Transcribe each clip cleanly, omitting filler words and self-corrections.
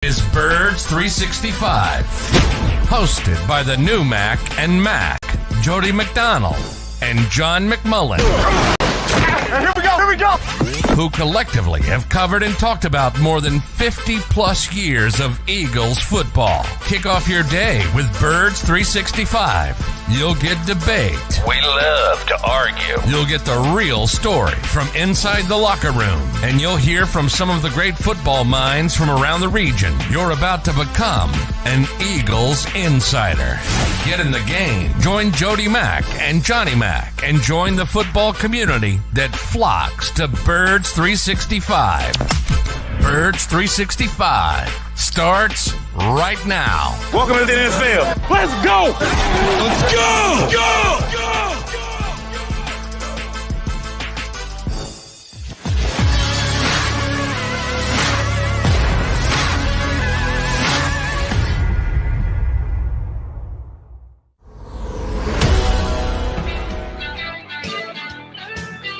Is Birds 365, hosted by the new Mac and Mac, Jody McDonald and John McMullen. Here we go! Who collectively have covered and talked about more than 50 plus years of Eagles football. Kick off your day with Birds 365. You'll get debate. We love to argue. You'll get the real story from inside the locker room. And you'll hear from some of the great football minds from around the region. You're about to become an Eagles insider. Get in the game. Join Jody Mack and Johnny Mack and join the football community that flocks to Birds 365. Birds 365 starts right now. Welcome to the NFL. Let's go! Let's go! Go!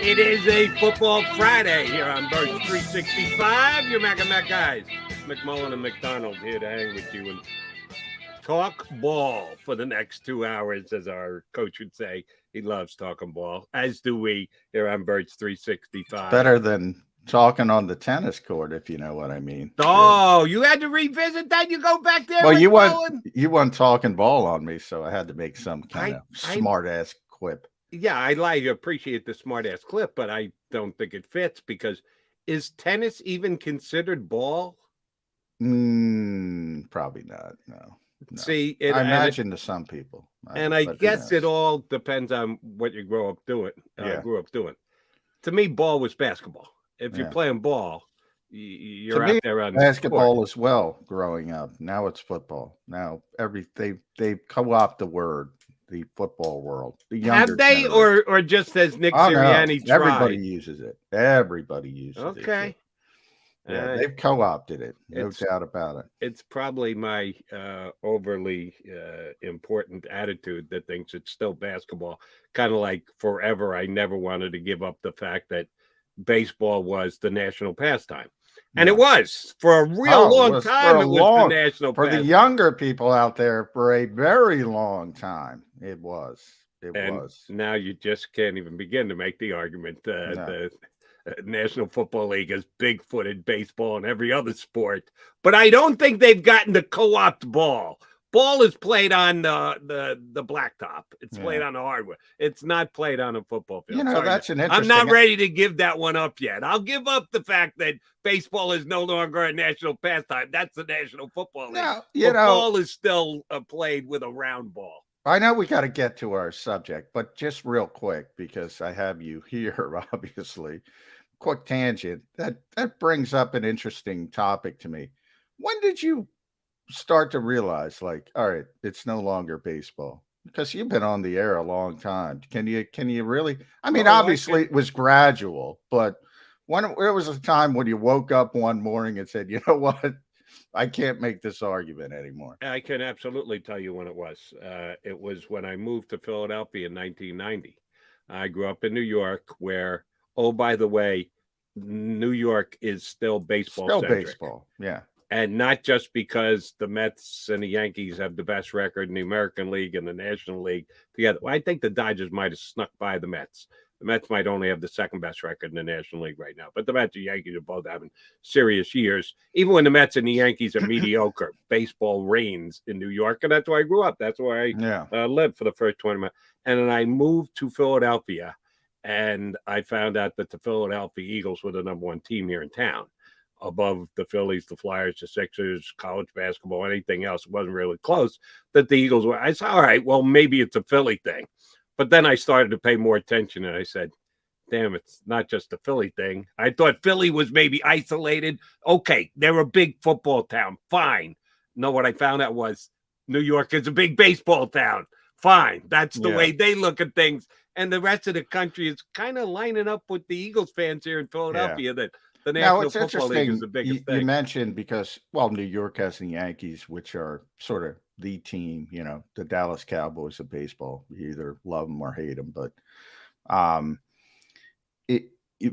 It is a football Friday here on Birds 365. Your Mac and Mac guys, McMullen and McDonald here to hang with you and talk ball for the next 2 hours, as our coach would say. He loves talking ball, as do we here on Birds 365. It's better than talking on the tennis court, if you know what I mean. Oh, you had to revisit that? You go back there? Well, you weren't talking ball on me, so I had to make some kind of smart-ass quip. Yeah, I appreciate the smart-ass clip, but I don't think it fits because is tennis even considered ball? Probably not, no. See, I imagine to some people. I guess it all depends on what you grew up doing. To me, ball was basketball. If you're playing ball, you're out there on basketball as well growing up. Now it's football. Now they co-opt the word. The football world. Have they, or just as Nick Sirianni tried? Everybody uses it. Everybody uses it. Okay. Yeah, they've co-opted it. No doubt about it. It's probably my overly important attitude that thinks it's still basketball. Kind of like forever, I never wanted to give up the fact that baseball was the national pastime. And it was for a long time. It was the national for pastime. The younger people out there for a very long time. It was. Now you just can't even begin to make the argument. The National Football League is big-footed baseball and every other sport, but I don't think they've gotten to co-opt ball. Ball is played on the blacktop. It's played on the hardwood. It's not played on a football field. That's an interesting. I'm not ready to give that one up yet. I'll give up the fact that baseball is no longer a national pastime. That's the National Football League. Ball is still played with a round ball. I know we got to get to our subject, but just real quick, because I have you here, obviously. Quick tangent. That brings up an interesting topic to me. When did you start to realize, like, all right, it's no longer baseball? Because you've been on the air a long time. Can you really? I mean, obviously it was gradual, but there was a time when you woke up one morning and said, you know what? I can't make this argument anymore. I can absolutely tell you when it was. It was when I moved to Philadelphia in 1990. I grew up in New York where, oh, by the way, New York is still baseball. Still baseball, yeah. And not just because the Mets and the Yankees have the best record in the American League and the National League together. I think the Dodgers might have snuck by the Mets. The Mets might only have the second best record in the National League right now. But the Mets and Yankees are both having serious years. Even when the Mets and the Yankees are mediocre, baseball reigns in New York. And that's where I grew up. That's where I lived for the first 20 minutes. And then I moved to Philadelphia. And I found out that the Philadelphia Eagles were the number one team here in town. Above the Phillies, the Flyers, the Sixers, college basketball, anything else. It wasn't really close. That the Eagles were. I said, all right, well, maybe it's a Philly thing. But then I started to pay more attention, and I said, damn, it's not just a Philly thing. I thought Philly was maybe isolated. Okay, they're a big football town. Fine. No, what I found out was New York is a big baseball town. Fine. That's the way they look at things. And the rest of the country is kind of lining up with the Eagles fans here in Philadelphia that the National Football League is the biggest thing. You mentioned because, well, New York has the Yankees, which are sort of the team, the Dallas Cowboys of baseball. You either love them or hate them. But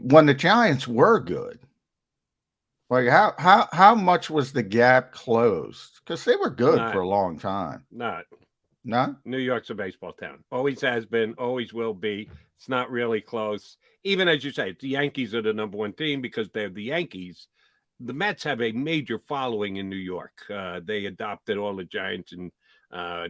when the Giants were good, Like how much was the gap closed? Because they were good Not, for a long time. not. No? New York's a baseball town. Always has been, always will be. It's not really close. Even as you say, the Yankees are the number one team because they're the Yankees. The Mets have a major following in New York. They adopted all the Giants and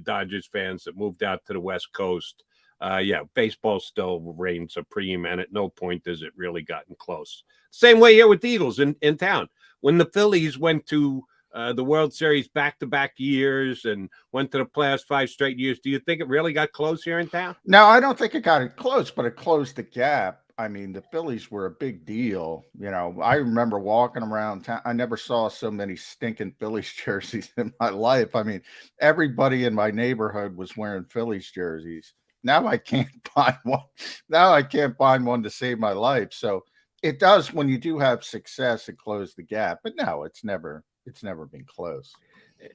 Dodgers fans that moved out to the West Coast. Yeah, baseball still reigns supreme, and at no point has it really gotten close. Same way here with the Eagles in town. When the Phillies went to the World Series back-to-back years and went to the playoffs 5 straight years, do you think it really got close here in town? No, I don't think it got it close, but it closed the gap. I mean, the Phillies were a big deal. You know, I remember walking around town. I never saw so many stinking Phillies jerseys in my life. I mean, everybody in my neighborhood was wearing Phillies jerseys. Now I can't find one. Now I can't find one to save my life. So it does, when you do have success, it closed the gap. But no, it's never been close.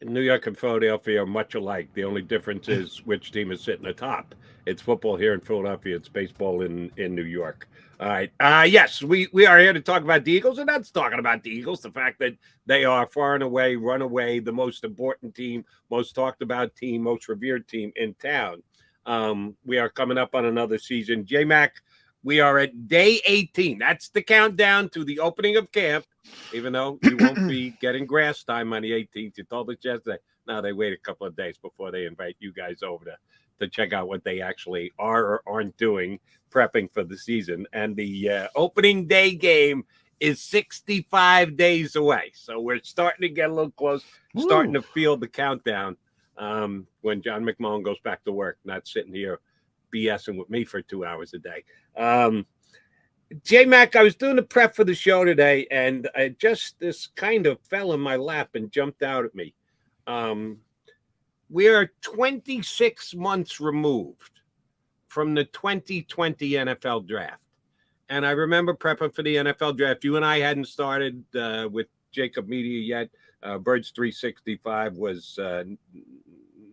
New York and Philadelphia are much alike. The only difference is which team is sitting atop. It's football here in Philadelphia. It's baseball in New York. All right. Yes, we are here to talk about the Eagles, and that's talking about the Eagles, the fact that they are far and away, run away, the most important team, most talked about team, most revered team in town. We are coming up on another season. J-Mac, we are at day 18. That's the countdown to the opening of camp, even though you won't be getting grass time on the 18th. You told us yesterday. Now they wait a couple of days before they invite you guys over to check out what they actually are or aren't doing, prepping for the season. And the opening day game is 65 days away. So we're starting to get a little close, starting to feel the countdown when John McMullen goes back to work, not sitting here BSing with me for 2 hours a day. J-Mac, I was doing the prep for the show today, and this kind of fell in my lap and jumped out at me. We are 26 months removed from the 2020 NFL draft. And I remember prepping for the NFL draft. You and I hadn't started with JAKIB Media yet. Birds 365 was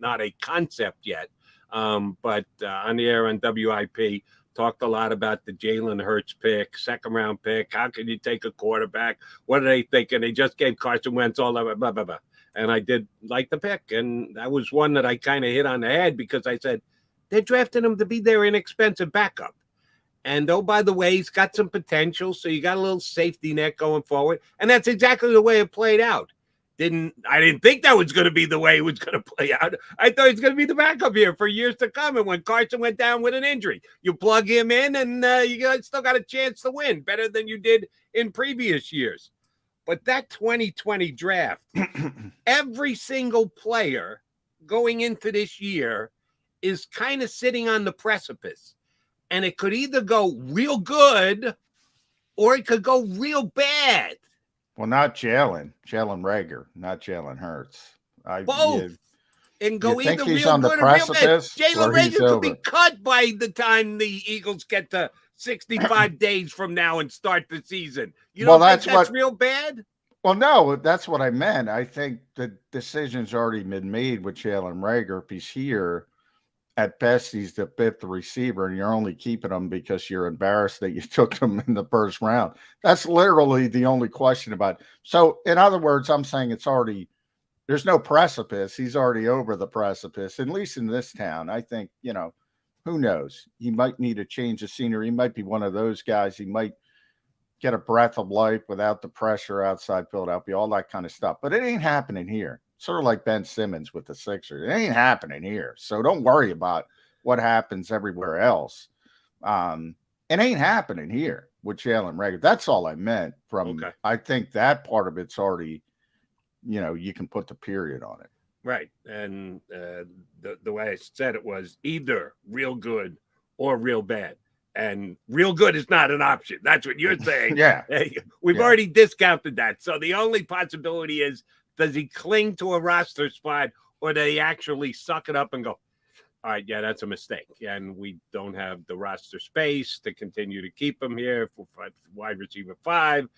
not a concept yet. But on the air on WIP, talked a lot about the Jalen Hurts pick, second-round pick. How can you take a quarterback? What are they thinking? They just gave Carson Wentz all of it, blah, blah, blah. And I did like the pick. And that was one that I kind of hit on the head because I said, they're drafting him to be their inexpensive backup. And, oh, by the way, he's got some potential, so you got a little safety net going forward. And that's exactly the way it played out. I didn't think that was going to be the way it was going to play out. I thought he was going to be the backup here for years to come. And when Carson went down with an injury, you plug him in and you still got a chance to win better than you did in previous years. But that 2020 draft, every single player going into this year is kind of sitting on the precipice. And it could either go real good or it could go real bad. Well, not Jalen Reagor, not Jalen Hurts. Both. And go either he's real on good the or real bad. precipice, Jalen Reagor could be cut by the time the Eagles get to 65 days from now and start the season. You don't think that's real bad? Well, no, that's what I meant. I think the decision's already been made with Jalen Reagor. If he's here, at best, he's the 5th receiver, and you're only keeping him because you're embarrassed that you took him in the first round. That's literally the only question about it. So, in other words, I'm saying there's no precipice. He's already over the precipice, at least in this town. I think, who knows? He might need a change of scenery. He might be one of those guys. He might get a breath of life without the pressure outside Philadelphia, all that kind of stuff. But it ain't happening here. Sort of like Ben Simmons with the Sixers. It ain't happening here. So don't worry about what happens everywhere else. It ain't happening here with Jalen Reagor. That's all I meant okay. I think that part of it's already, you can put the period on it. Right. And the way I said it was either real good or real bad. And real good is not an option. That's what you're saying. Yeah. We've already discounted that. So the only possibility is, does he cling to a roster spot or do they actually suck it up and go, all right, yeah, that's a mistake. And we don't have the roster space to continue to keep him here for wide receiver 5.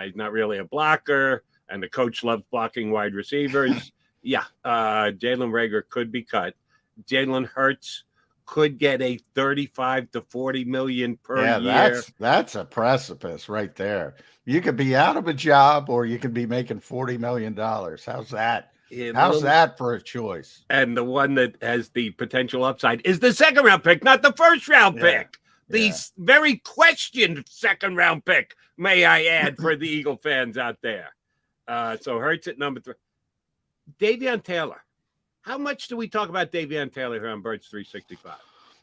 He's not really a blocker. And the coach loves blocking wide receivers. Yeah, Jalen Reagor could be cut. Jalen Hurts could get a 35 to 40 million per year. That's a precipice right there. You could be out of a job or you could be making $40 million. How's that? How's that for a choice? And the one that has the potential upside is the second round pick, not the first round pick. The very questioned second round pick, may I add, for the Eagle fans out there. So Hurts at number 3. Davion Taylor. How much do we talk about Davion Taylor here on Birds 365?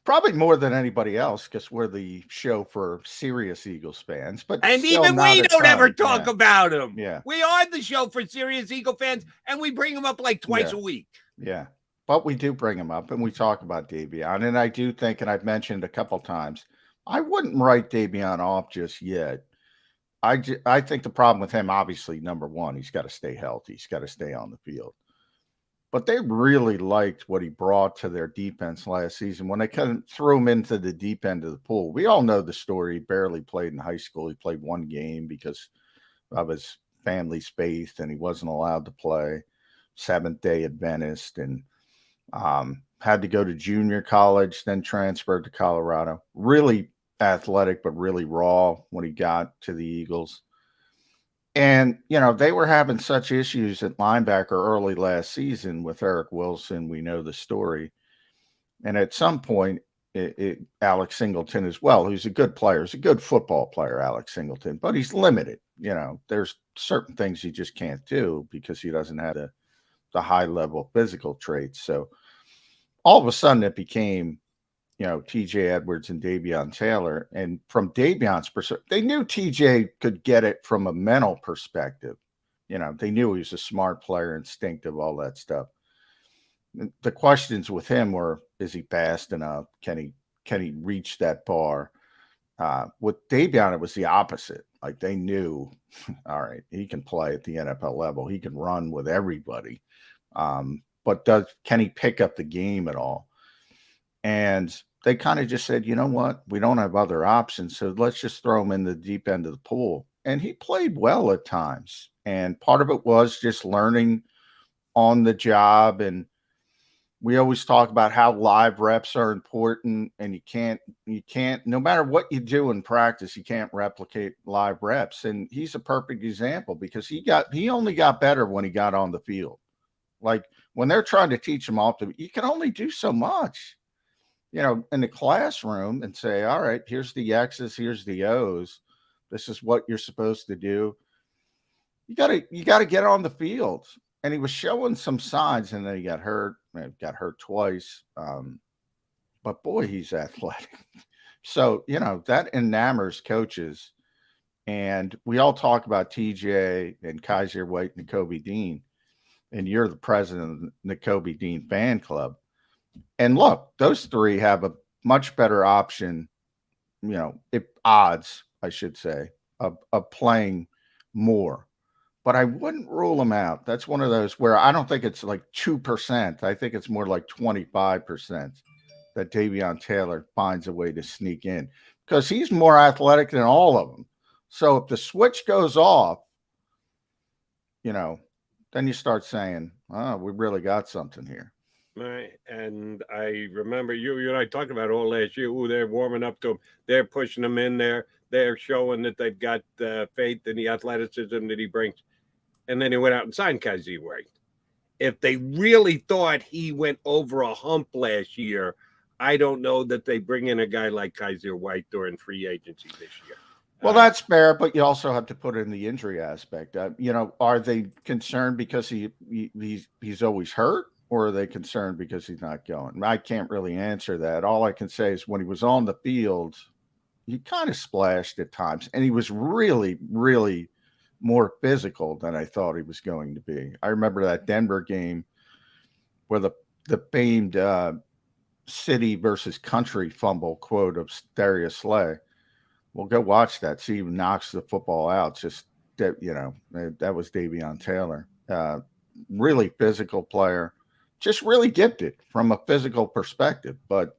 Probably more than anybody else because we're the show for serious Eagles fans. And even we don't ever talk about him. Yeah. We are the show for serious Eagle fans, and we bring him up like twice a week. Yeah. But we do bring him up, and we talk about Davion. And I do think, and I've mentioned a couple times, I wouldn't write Davion off just yet. I think the problem with him, obviously, number one, he's got to stay healthy. He's got to stay on the field. But they really liked what he brought to their defense last season when they kind of threw him into the deep end of the pool. We all know the story. He barely played in high school. He played one game because of his family's faith, and he wasn't allowed to play. Seventh-day Adventist, and had to go to junior college, then transferred to Colorado. Really athletic, but really raw when he got to the Eagles. And, they were having such issues at linebacker early last season with Eric Wilson. We know the story. And at some point, Alex Singleton as well, who's a good player. He's a good football player, Alex Singleton, but he's limited. There's certain things he just can't do because he doesn't have the high-level physical traits. So all of a sudden it became, TJ Edwards and Davion Taylor. And from Davion's perspective, they knew TJ could get it from a mental perspective. They knew he was a smart player, instinctive, all that stuff. The questions with him were, is he fast enough? Can he reach that bar? With Davion, it was the opposite. Like they knew, all right, he can play at the NFL level. He can run with everybody. But can he pick up the game at all? And they kind of just said, you know what? We don't have other options, so let's just throw him in the deep end of the pool. And he played well at times. And part of it was just learning on the job. And we always talk about how live reps are important, and you can't, no matter what you do in practice, you can't replicate live reps. And he's a perfect example because he only got better when he got on the field. Like when they're trying to teach him you can only do so much. In the classroom and say, all right, here's the X's, here's the O's. This is what you're supposed to do. You got to get on the field. And he was showing some signs, and then he got hurt twice. But boy, he's athletic. So, that enamors coaches. And we all talk about TJ and Kaiser White and Nakobe Dean. And you're the president of the Nakobe Dean fan club. And look, those three have a much better option, odds, I should say, of playing more. But I wouldn't rule them out. That's one of those where I don't think it's like 2%. I think it's more like 25% that Davion Taylor finds a way to sneak in because he's more athletic than all of them. So if the switch goes off, then you start saying, oh, we really got something here. Right. And I remember you and I talked about all last year. Ooh, they're warming up to him. They're pushing him in there. They're showing that they've got faith in the athleticism that he brings. And then he went out and signed Kaiser White. If they really thought he went over a hump last year, I don't know that they bring in a guy like Kaiser White during free agency this year. Well, that's fair, but you also have to put in the injury aspect. Are they concerned because he's always hurt? Or are they concerned because he's not going? I can't really answer that. All I can say is when he was on the field, he kind of splashed at times. And he was really, really more physical than I thought he was going to be. I remember that Denver game where the famed city versus country fumble quote of Darius Slay. Well, go watch that. See, he knocks the football out. Just, that was Davion Taylor. Really physical player. Just really gifted from a physical perspective. But,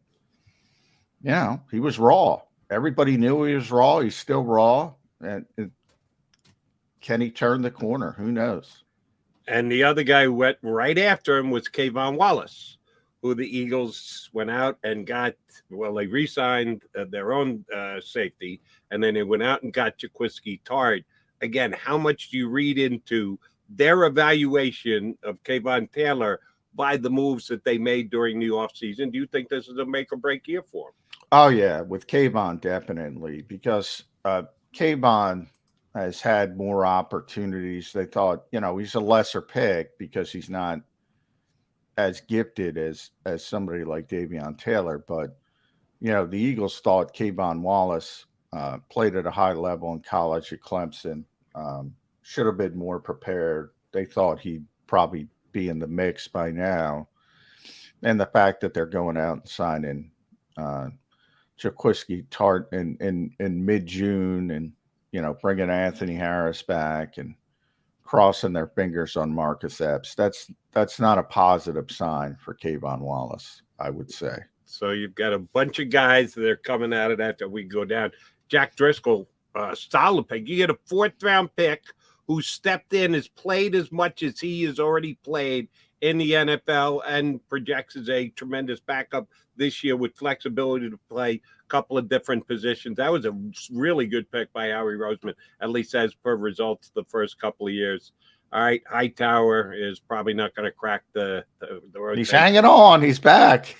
he was raw. Everybody knew he was raw. He's still raw. And can he turn the corner? Who knows? And the other guy who went right after him was Kayvon Wallace, who the Eagles went out and got. Well, they re-signed their own safety, and then they went out and got Jaquiski Tartt. Again, how much do you read into their evaluation of Kayvon Taylor by the moves that they made during the offseason? Do you think this is a make or break year for him? Oh yeah, with Kayvon definitely, because Kayvon has had more opportunities. They thought, he's a lesser pick because he's not as gifted as somebody like Davion Taylor. But the Eagles thought Kayvon Wallace played at a high level in college at Clemson. Should have been more prepared. They thought he'd probably be in the mix by now. And the fact that they're going out and signing Jaquiski Tartt in mid-June and, bringing Anthony Harris back and crossing their fingers on Marcus Epps, that's not a positive sign for Kayvon Wallace, I would say. So you've got a bunch of guys that are coming out of that we go down. Jack Driscoll, solid pick. You get a 4th-round pick who stepped in, has played as much as he has already played in the NFL, and projects as a tremendous backup this year with flexibility to play a couple of different positions. That was a really good pick by Howie Roseman, at least as per results the first couple of years. All right, Hightower is probably not going to crack the He's hanging on. He's back.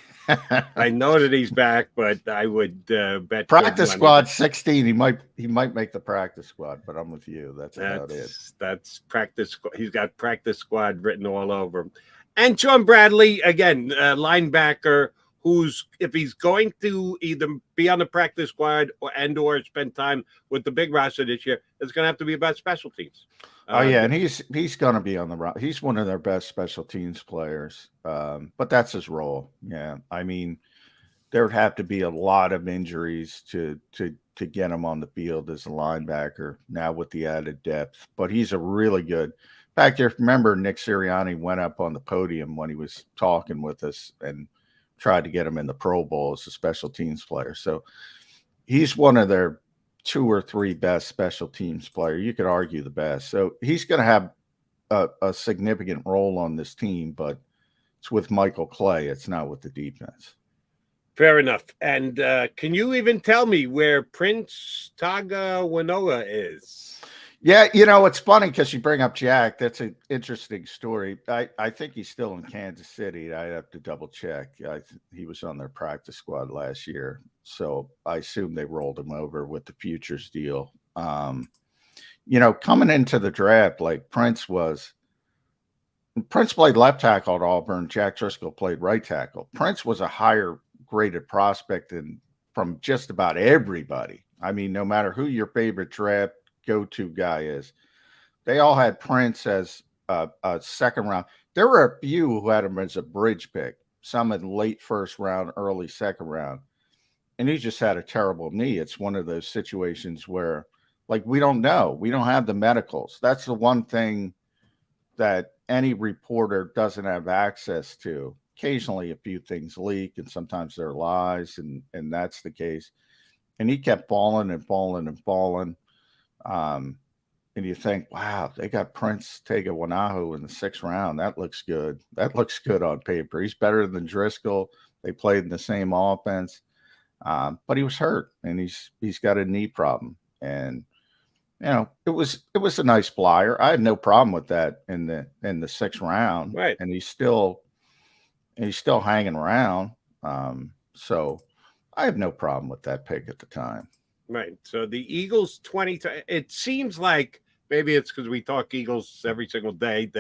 I know that he's back, but I would bet practice squad 16. He might make the practice squad, but I'm with you. That's about it. That's practice. He's got practice squad written all over him. And Sean Bradley, again, linebacker, who's, if he's going to either be on the practice squad or spend time with the big roster this year, it's going to have to be about special teams. And he's going to be on the roster. He's one of their best special teams players, but that's his role. Yeah, I mean, there would have to be a lot of injuries to get him on the field as a linebacker now with the added depth. But he's a really good. In fact, if you remember, Nick Sirianni went up on the podium when he was talking with us and tried to get him in the Pro Bowl as a special teams player. So he's one of their 2 or 3 best special teams player. You could argue the best. So he's going to have a significant role on this team, but it's with Michael Clay. It's not with the defense. Fair enough. And can you even tell me where Prince Tagovailoa is? Yeah, it's funny because you bring up Jack. That's an interesting story. I think he's still in Kansas City. I have to double check. He was on their practice squad last year, so I assume they rolled him over with the futures deal. Coming into the draft, like Prince played left tackle at Auburn. Jack Driscoll played right tackle. Prince was a higher graded prospect from just about everybody. I mean, no matter who your favorite draft go-to guy is, they all had Prince as a second round. There were a few who had him as a bridge pick, some in late first round, early second round, and he just had a terrible knee. It's one of those situations where, like, we don't know. We don't have the medicals. That's the one thing that any reporter doesn't have access to. Occasionally a few things leak, and sometimes they're lies, and that's the case. And he kept falling and falling and falling. And you think, wow, they got Prince Tagovailoa in the 6th round. That looks good. That looks good on paper. He's better than Driscoll. They played in the same offense, but he was hurt, and he's got a knee problem. And it was a nice flyer. I have no problem with that in the 6th round, right? And he's still hanging around. So I have no problem with that pick at the time. Right. So the Eagles 20, it seems like maybe it's because we talk Eagles every single day.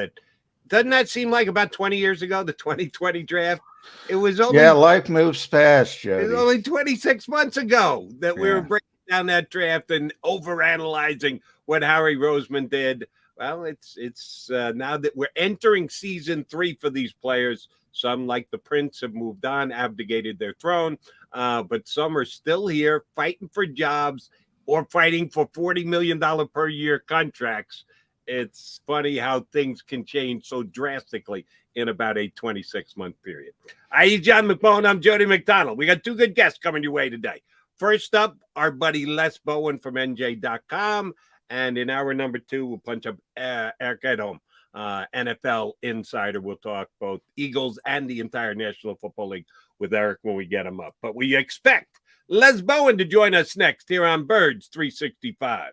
Doesn't that seem like about 20 years ago, the 2020 draft? It was only, life moves fast, Jody. It was only 26 months ago that we were breaking down that draft and overanalyzing what Howie Roseman did. Well, it's now that we're entering season 3 for these players. Some, like the Prince, have moved on, abdicated their throne, but some are still here fighting for jobs or fighting for $40 million per year contracts. It's funny how things can change so drastically in about a 26-month period. He's John McMullen. I'm Jody McDonald. We got 2 good guests coming your way today. First up, our buddy Les Bowen from NJ.com. And in hour number 2, we'll punch up Eric Edholm NFL insider. We'll talk both Eagles and the entire National Football League with Eric when we get him up. But we expect Les Bowen to join us next here on Birds 365.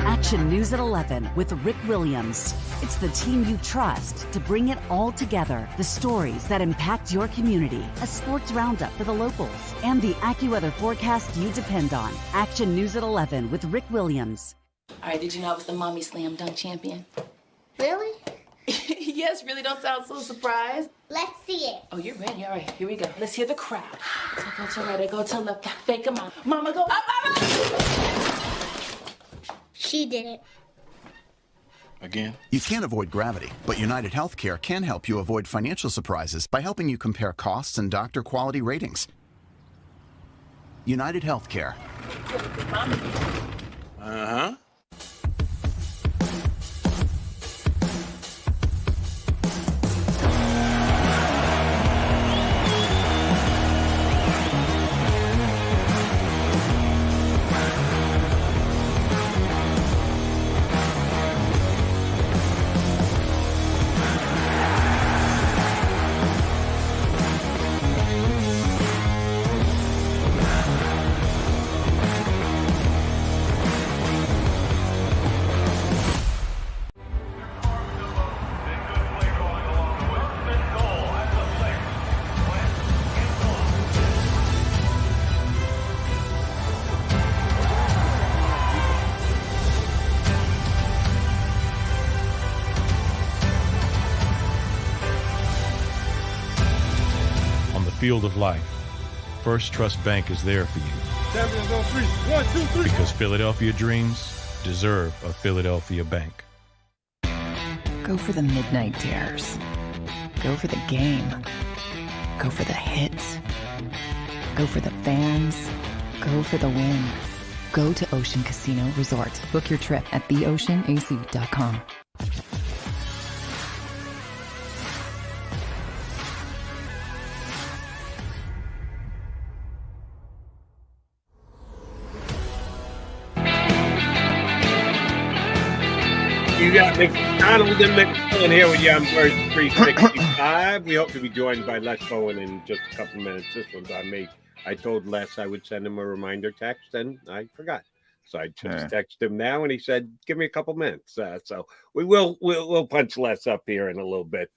Action News at 11 with Rick Williams. It's the team you trust to bring it all together. The stories that impact your community, a sports roundup for the locals, and the AccuWeather forecast you depend on. Action News at 11 with Rick Williams. All right, did you know I was the Mommy Slam Dunk Champion? Really? Yes, really, don't sound so surprised. Let's see it. Oh, you're ready. All right, here we go. Let's hear the crowd. So go to right, I go to left, fake 'em out. Mama, go up, mama! She did it. Again? You can't avoid gravity, but United Healthcare can help you avoid financial surprises by helping you compare costs and doctor quality ratings. United Healthcare. Uh-huh. Field of life, First Trust Bank is there for you. Champions on three. 1, 2, 3. Because Philadelphia dreams deserve a Philadelphia bank. Go for the midnight dares. Go for the game. Go for the hits. Go for the fans. Go for the win. Go to Ocean Casino Resort. Book your trip at theoceanac.com. You got McDonald and McMullen here with you on Birds 365. We hope to be joined by Les Bowen in just a couple minutes. This one's on me. I told Les I would send him a reminder text, and I forgot. So I just texted him now, and he said, "Give me a couple minutes." So we'll punch Les up here in a little bit.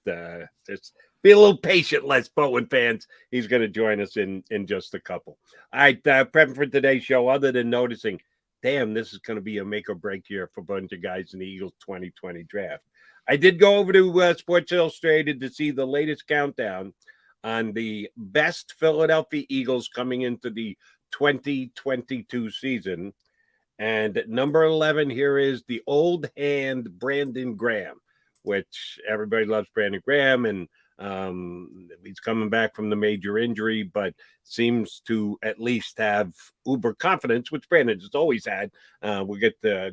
Just be a little patient, Les Bowen fans. He's going to join us in just a couple. All right, prepping for today's show. Other than noticing, damn, this is going to be a make or break year for a bunch of guys in the Eagles 2020 draft. I did go over to Sports Illustrated to see the latest countdown on the best Philadelphia Eagles coming into the 2022 season. And at number 11 here is the old hand Brandon Graham, which everybody loves Brandon Graham, and he's coming back from the major injury, but seems to at least have uber confidence, which Brandon has always had. We'll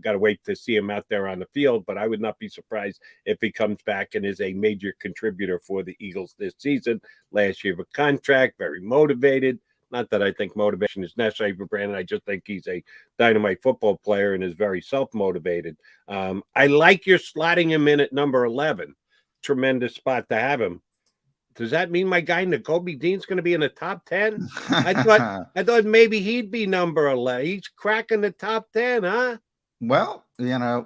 got to wait to see him out there on the field, but I would not be surprised if he comes back and is a major contributor for the Eagles this season. Last year of a contract, very motivated. Not that I think motivation is necessary for Brandon. I just think he's a dynamite football player and is very self-motivated. I like your slotting him in at number 11. Tremendous spot to have him. Does that mean my guy Nakobe Dean's going to be in the top 10? I thought maybe he'd be number 11. He's cracking the top 10, huh? Well,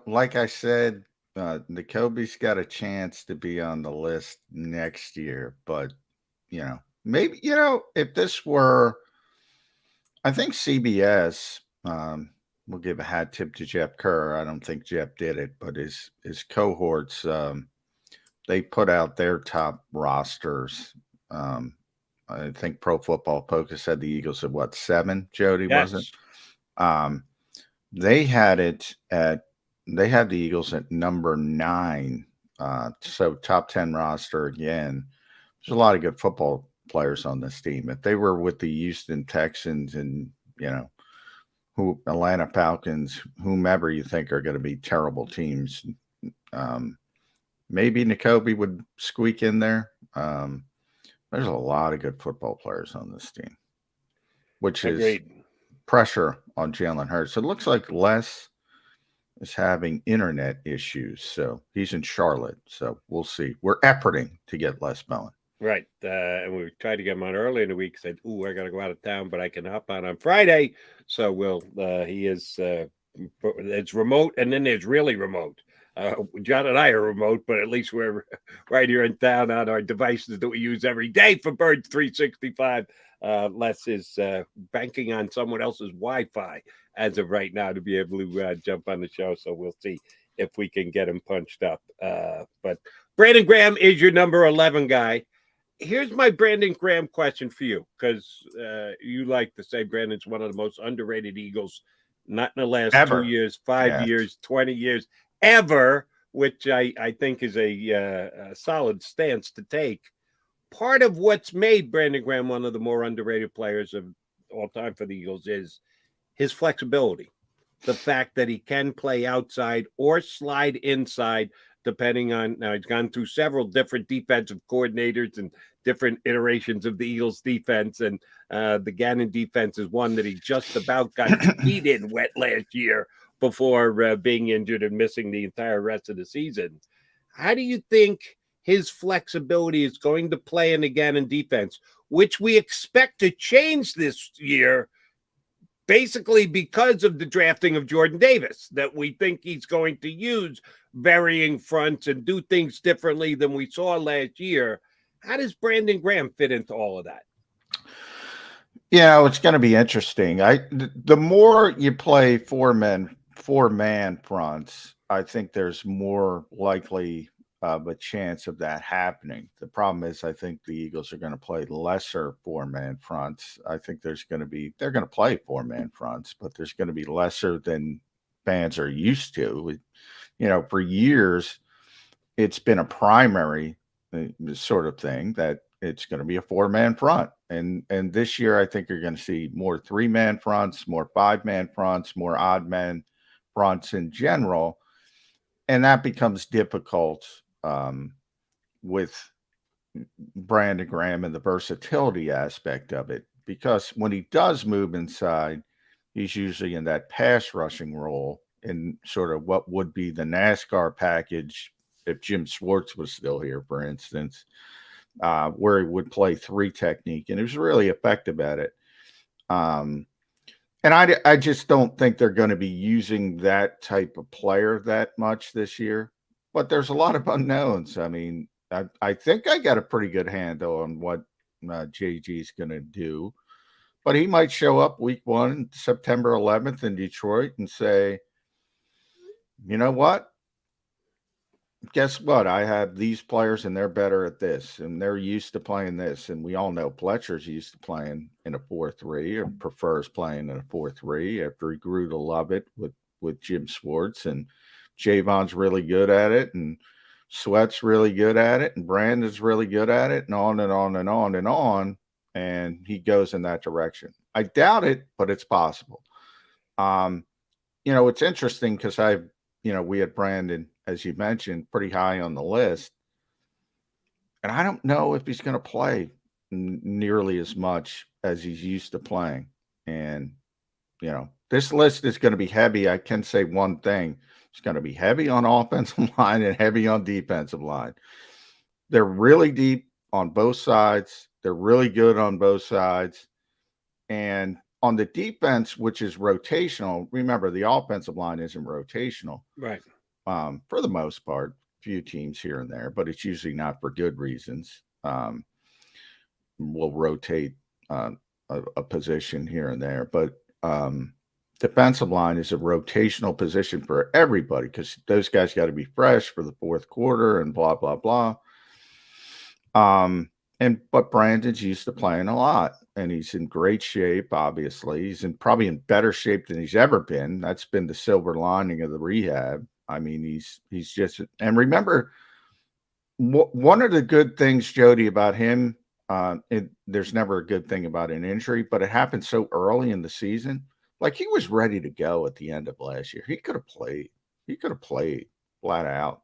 like I said, Nakobe's got a chance to be on the list next year, but maybe, if this were, I think CBS, we'll give a hat tip to Jeff Kerr. I don't think Jeff did it, but his cohorts, they put out their top rosters I think Pro Football Focus said the Eagles had what, 7, Jody, Yes. was it? They had the Eagles at number 9. So top 10 roster again. There's a lot of good football players on this team. If they were with the Houston Texans and, Atlanta Falcons, whomever you think are going to be terrible teams, maybe N'Kobe would squeak in there. There's a lot of good football players on this team, which is pressure on Jalen Hurts. It looks like Les is having internet issues, so he's in Charlotte. So we'll see. We're efforting to get Les Bowen. Right. And we tried to get him on early in the week. Said, I got to go out of town, but I can hop on Friday. So he is, it's remote. And then there's really remote. John and I are remote, but at least we're right here in town on our devices that we use every day for Birds 365. Les is banking on someone else's Wi-Fi as of right now to be able to jump on the show. So we'll see if we can get him punched up. But Brandon Graham is your number 11 guy. Here's my Brandon Graham question for you, because you like to say Brandon's one of the most underrated Eagles, not in the last 2 years, 5 years, 20 years, ever, which I think is a solid stance to take. Part of what's made Brandon Graham one of the more underrated players of all time for the Eagles is his flexibility. The fact that he can play outside or slide inside, depending on, now he's gone through several different defensive coordinators and different iterations of the Eagles defense. And the Gannon defense is one that he just about got his feet in wet last year before being injured and missing the entire rest of the season. How do you think his flexibility is going to play in the Gannon defense, which we expect to change this year, basically because of the drafting of Jordan Davis, that we think he's going to use varying fronts and do things differently than we saw last year? How does Brandon Graham fit into all of that? It's going to be interesting. The more you play four-man fronts, I think there's more likely of a chance of that happening. The problem is, I think the Eagles are going to play lesser four-man fronts. I think they're going to play four-man fronts, but there's going to be lesser than fans are used to. For years, it's been a primary sort of thing that it's going to be a four-man front. And this year, I think you're going to see more three-man fronts, more five-man fronts, more odd-man fronts in general. And that becomes difficult with Brandon Graham and the versatility aspect of it, because when he does move inside, he's usually in that pass rushing role in sort of what would be the NASCAR package if Jim Schwartz was still here, for instance, where he would play 3 technique, and he was really effective at it. And I just don't think they're going to be using that type of player that much this year. But there's a lot of unknowns. I mean, I think I got a pretty good handle on what JG is going to do. But he might show up week 1, September 11th in Detroit and say, you know what? Guess what? I have these players and they're better at this and they're used to playing this. And we all know Fletcher's used to playing in a 4-3 or prefers playing in a 4-3 after he grew to love it with Jim Schwartz, and Javon's really good at it, and Sweat's really good at it, and Brandon's really good at it, and on and on and on and on. And he goes in that direction. I doubt it, but it's possible. It's interesting because we had Brandon, as you mentioned, pretty high on the list. And I don't know if he's going to play nearly as much as he's used to playing. And, this list is going to be heavy. I can say one thing. It's going to be heavy on offensive line and heavy on defensive line. They're really deep on both sides. They're really good on both sides. And on the defense, which is rotational, remember the offensive line isn't rotational. Right. For the most part, few teams here and there, but it's usually not for good reasons. We'll rotate a position here and there, but defensive line is a rotational position for everybody because those guys got to be fresh for the fourth quarter and blah, blah, blah. And But Brandon's used to playing a lot, and he's in great shape. Obviously, he's probably in better shape than he's ever been. That's been the silver lining of the rehab. I mean, he's just, and remember, one of the good things, Jody, about him, there's never a good thing about an injury, but it happened so early in the season. Like, he was ready to go at the end of last year. He could have played. He could have played flat out.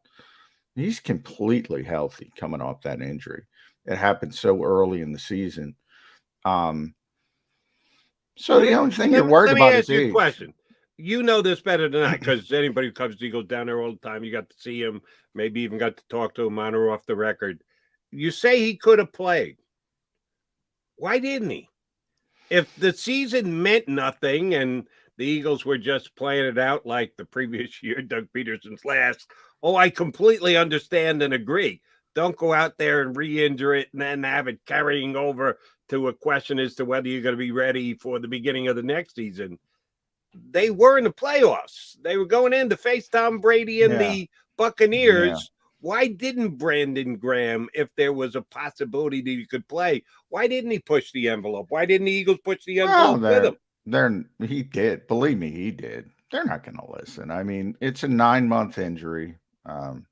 He's completely healthy coming off that injury. It happened so early in the season. So the only thing you're worried about is age. Let me ask you a question. You know this better than I, because anybody who covers the Eagles down there all the time, you got to see him, maybe even got to talk to him on or off the record. You say he could have played. Why didn't he? If the season meant nothing and the Eagles were just playing it out like the previous year, Doug Peterson's last, I completely understand and agree. Don't go out there and re-injure it and then have it carrying over to a question as to whether you're going to be ready for the beginning of the next season. They were in the playoffs. They were going in to face Tom Brady and the Buccaneers. Yeah. Why didn't Brandon Graham, if there was a possibility that he could play, why didn't he push the envelope? Why didn't the Eagles push the envelope with him? He did. Believe me, he did. They're not going to listen. I mean, it's a 9-month injury. They're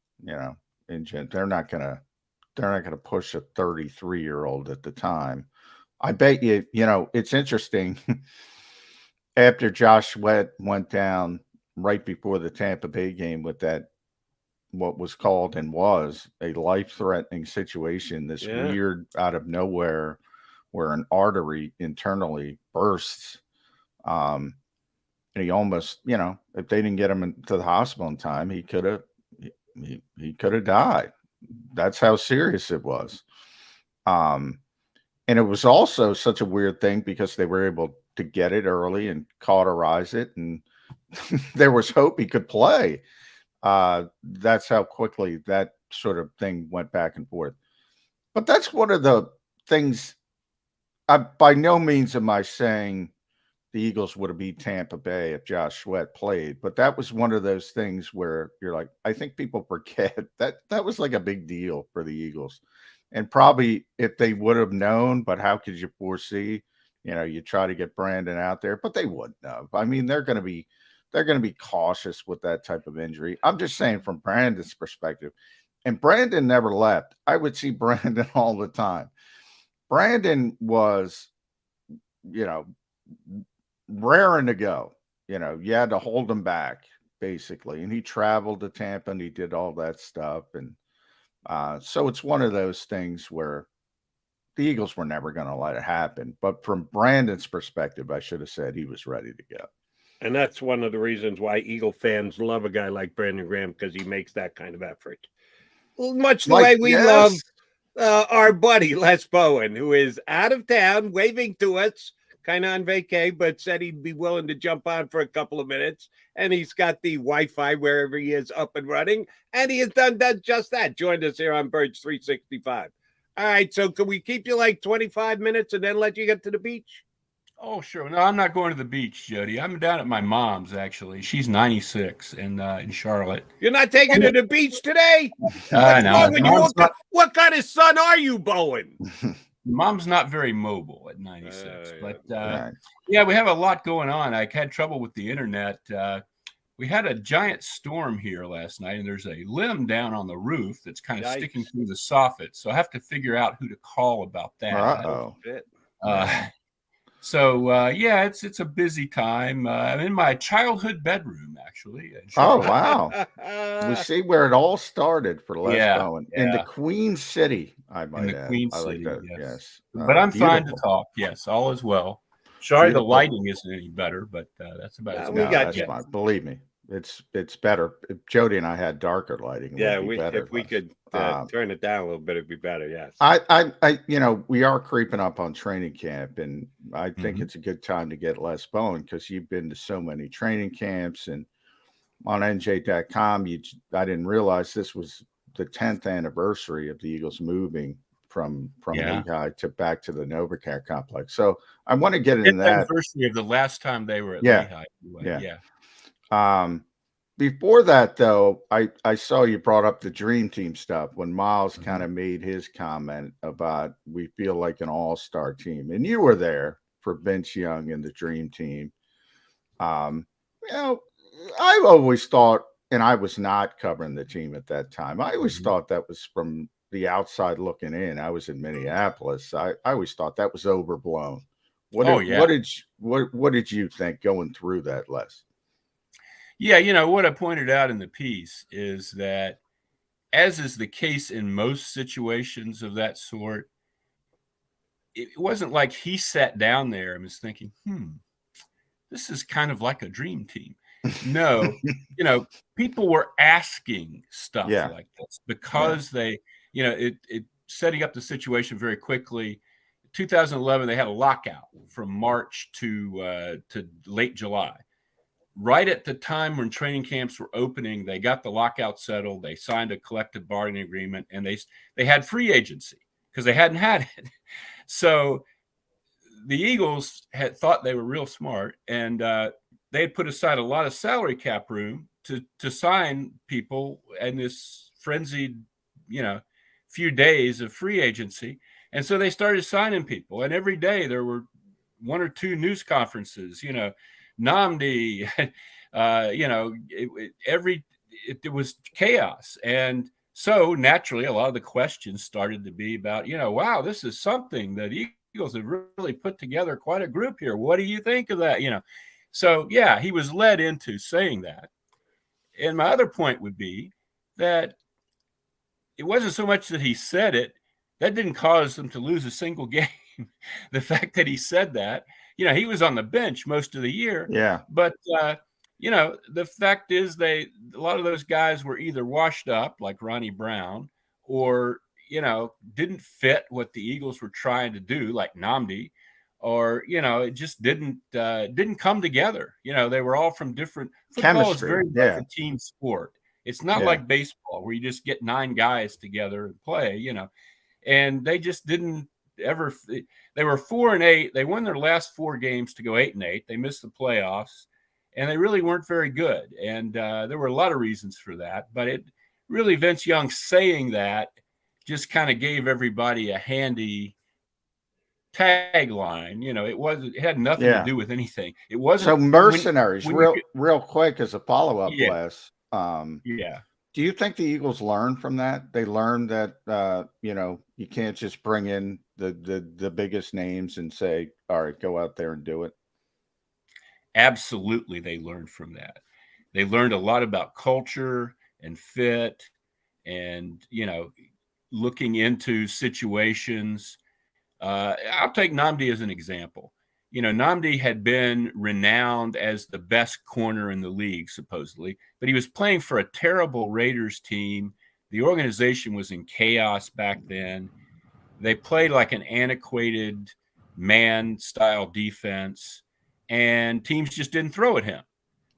not going to push a 33-year-old at the time. I bet you, it's interesting. After Josh Sweat went down right before the Tampa Bay game with that, what was called and was a life-threatening situation, this weird out of nowhere where an artery internally bursts. And he almost, if they didn't get him to the hospital in time, he could have died. That's how serious it was. And it was also such a weird thing because they were able to get it early and cauterize it, and there was hope he could play. That's how quickly that sort of thing went back and forth. But that's one of the things. By no means am I saying the Eagles would have beat Tampa Bay if Josh Sweat played, but that was one of those things where you're like, I think people forget that was like a big deal for the Eagles. And probably if they would have known, but how could you foresee? You try to get Brandon out there, but they wouldn't have. I mean, they're going to be cautious with that type of injury. I'm just saying from Brandon's perspective, and Brandon never left. I would see Brandon all the time. Brandon was, raring to go. You had to hold him back basically. And he traveled to Tampa and he did all that stuff. And so it's one of those things where the Eagles were never going to let it happen. But from Brandon's perspective, I should have said he was ready to go. And that's one of the reasons why Eagle fans love a guy like Brandon Graham, because he makes that kind of effort. Much the way we love our buddy Les Bowen, who is out of town, waving to us, kind of on vacay, but said he'd be willing to jump on for a couple of minutes. And he's got the Wi-Fi wherever he is up and running. And he has done just that. Joined us here on Birds 365. All right, so can we keep you like 25 minutes and then let you get to the beach? Oh, sure. No, I'm not going to the beach, Jody. I'm down at my mom's, actually. She's 96 in Charlotte. You're not taking her to the beach today? No. What kind of son are you, Bowen? Mom's not very mobile at 96. Yeah, we have a lot going on. I had trouble with the internet. We had a giant storm here last night, and there's a limb down on the roof that's kind of sticking through the soffit. So I have to figure out who to call about that. It's a busy time. I'm in my childhood bedroom, actually. Oh, wow. We see where it all started for Les Bowen. In the Queen City, I might add. In the Queen City, like yes. But I'm fine to talk. Yes, all is well. Sorry, the lighting isn't any better, but that's about as we got you. Fine. Believe me, it's better. If Jody and I had darker lighting, if we could turn it down a little bit, it'd be better. Yes, I we are creeping up on training camp, and I think it's a good time to get Les Bowen because you've been to so many training camps, and on NJ.com, I didn't realize this was the 10th anniversary of the Eagles moving from Lehigh to back to the NovaCare complex. So I want to get into that. Anniversary of the last time they were at Lehigh. Before that, though, I saw you brought up the Dream Team stuff when Miles kind of made his comment about we feel like an all-star team, and you were there for Vince Young and the Dream Team. You know, I've always thought, and I was not covering the team at that time. I always thought that was from the outside looking in. I was in Minneapolis. I always thought that was overblown. What did you think going through that, Les? Yeah, you know, what I pointed out in the piece is that, as is the case in most situations of that sort, it wasn't like he sat down there and was thinking, this is kind of like a dream team. No, you know, people were asking stuff like this because they, you know, it setting up the situation very quickly. 2011, they had a lockout from March to late July. Right at the time when training camps were opening, they got the lockout settled. They signed a collective bargaining agreement, and they had free agency because they hadn't had it. So the Eagles had thought they were real smart, and they had put aside a lot of salary cap room to sign people in this frenzied, you know, few days of free agency. And so they started signing people, and every day there were one or two news conferences, you know, Namdi, you know, it was chaos. And so naturally, a lot of the questions started to be about, you know, wow, this is something that Eagles have really put together quite a group here. What do you think of that? You know, so yeah, he was led into saying that. And my other point would be that it wasn't so much that he said it, that didn't cause them to lose a single game. The fact that he said that, you know, he was on the bench most of the year. Yeah. But, you know, the fact is a lot of those guys were either washed up like Ronnie Brown or, you know, didn't fit what the Eagles were trying to do like Namdi, or, you know, it just didn't come together. You know, they were all from different football is very much a team sport. It's not like baseball where you just get 9 guys together and play, you know, and they just didn't ever. They were 4-8. They won their last 4 games to go 8-8. They missed the playoffs, and they really weren't very good. And there were a lot of reasons for that. But it really, Vince Young saying that just kind of gave everybody a handy tagline. You know, it had nothing to do with anything. It wasn't. So mercenaries, real quick as a follow-up, Les. Do you think the Eagles learned from that? They learned that, you know, you can't just bring in the biggest names and say, all right, go out there and do it. Absolutely. They learned from that. They learned a lot about culture and fit and, you know, looking into situations. I'll take Namdi as an example. You know, Namdi had been renowned as the best corner in the league, supposedly, but he was playing for a terrible Raiders team. The organization was in chaos back then. They played like an antiquated man-style defense, and teams just didn't throw at him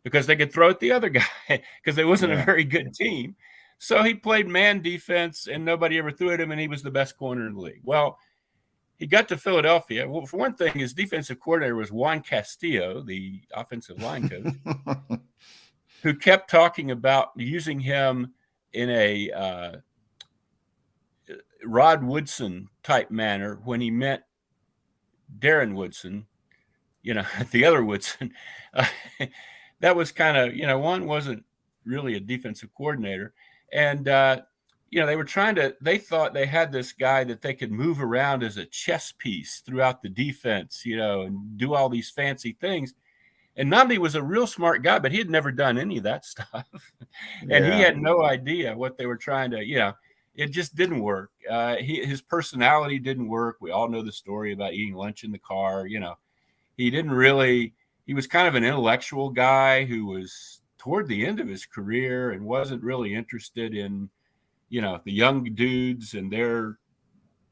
because they could throw at the other guy because they wasn't a very good team. So he played man defense, and nobody ever threw at him, and he was the best corner in the league. Well, he got to Philadelphia. Well, for one thing, his defensive coordinator was Juan Castillo, the offensive line coach, who kept talking about using him in a Rod Woodson type manner when he meant Darren Woodson, you know, the other Woodson. That was kind of, you know, Juan wasn't really a defensive coordinator. And, you know, they thought they had this guy that they could move around as a chess piece throughout the defense, you know, and do all these fancy things. And Namdi was a real smart guy, but he had never done any of that stuff. And he had no idea what they were trying to, you know, it just didn't work. His personality didn't work. We all know the story about eating lunch in the car. You know, he was kind of an intellectual guy who was toward the end of his career and wasn't really interested in, you know, the young dudes and their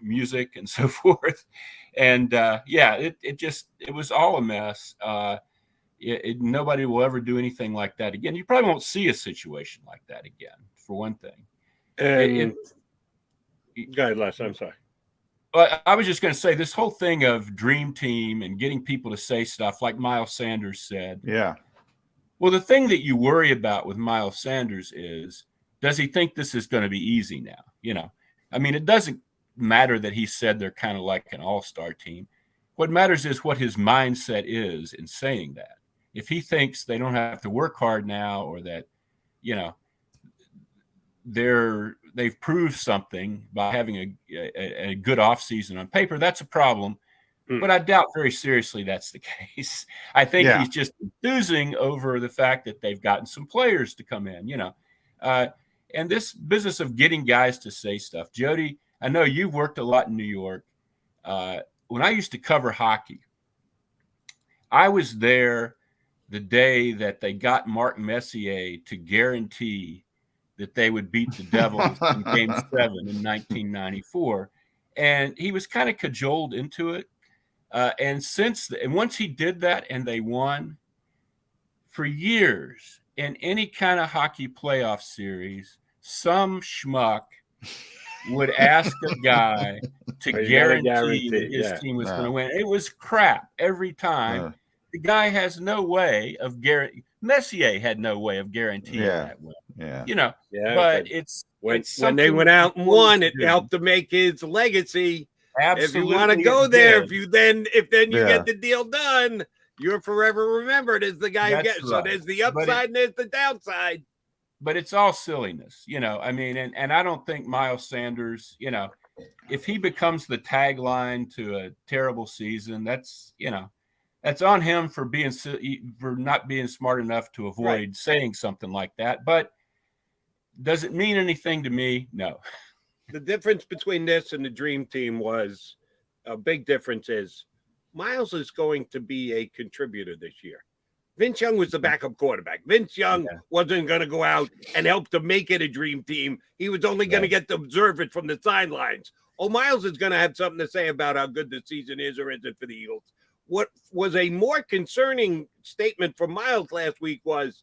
music and so forth. And it was all a mess. Nobody will ever do anything like that again. You probably won't see a situation like that again, for one thing. Go ahead, Les. I'm sorry. But I was just going to say this whole thing of dream team and getting people to say stuff like Miles Sanders said. Yeah. Well, the thing that you worry about with Miles Sanders is, does he think this is going to be easy now? You know, I mean, it doesn't matter that he said they're kind of like an all-star team. What matters is what his mindset is in saying that. If he thinks they don't have to work hard now, or that, you know, they've proved something by having a good offseason on paper, that's a problem. But I doubt very seriously that's the case. I think he's just enthusing over the fact that they've gotten some players to come in, you know. And this business of getting guys to say stuff. Jody, I know you've worked a lot in New York. When I used to cover hockey, I was there the day that they got Mark Messier to guarantee that they would beat the Devils in Game 7 in 1994. And he was kind of cajoled into it. And once he did that and they won, for years in any kind of hockey playoff series, some schmuck would ask a guy to guarantee that his team was going to win. It was crap every time. The guy has no way of Messier had no way of guaranteeing that win. You know, but it's when they went out and won, it helped to make his legacy. Absolutely. If you want to go there, if then you get the deal done, you're forever remembered as the guy who gets. Right. So there's the upside and there's the downside. But it's all silliness, you know. I mean, and I don't think Miles Sanders, you know, if he becomes the tagline to a terrible season, that's, you know, that's on him for not being smart enough to avoid saying something like that. But does it mean anything to me? No. The difference between this and the Dream Team was a big difference is Miles is going to be a contributor this year. Vince Young was the backup quarterback. Vince Young wasn't going to go out and help to make it a Dream Team. He was only going to get to observe it from the sidelines. Oh, Miles is going to have something to say about how good the season is or isn't for the Eagles. What was a more concerning statement from Miles last week was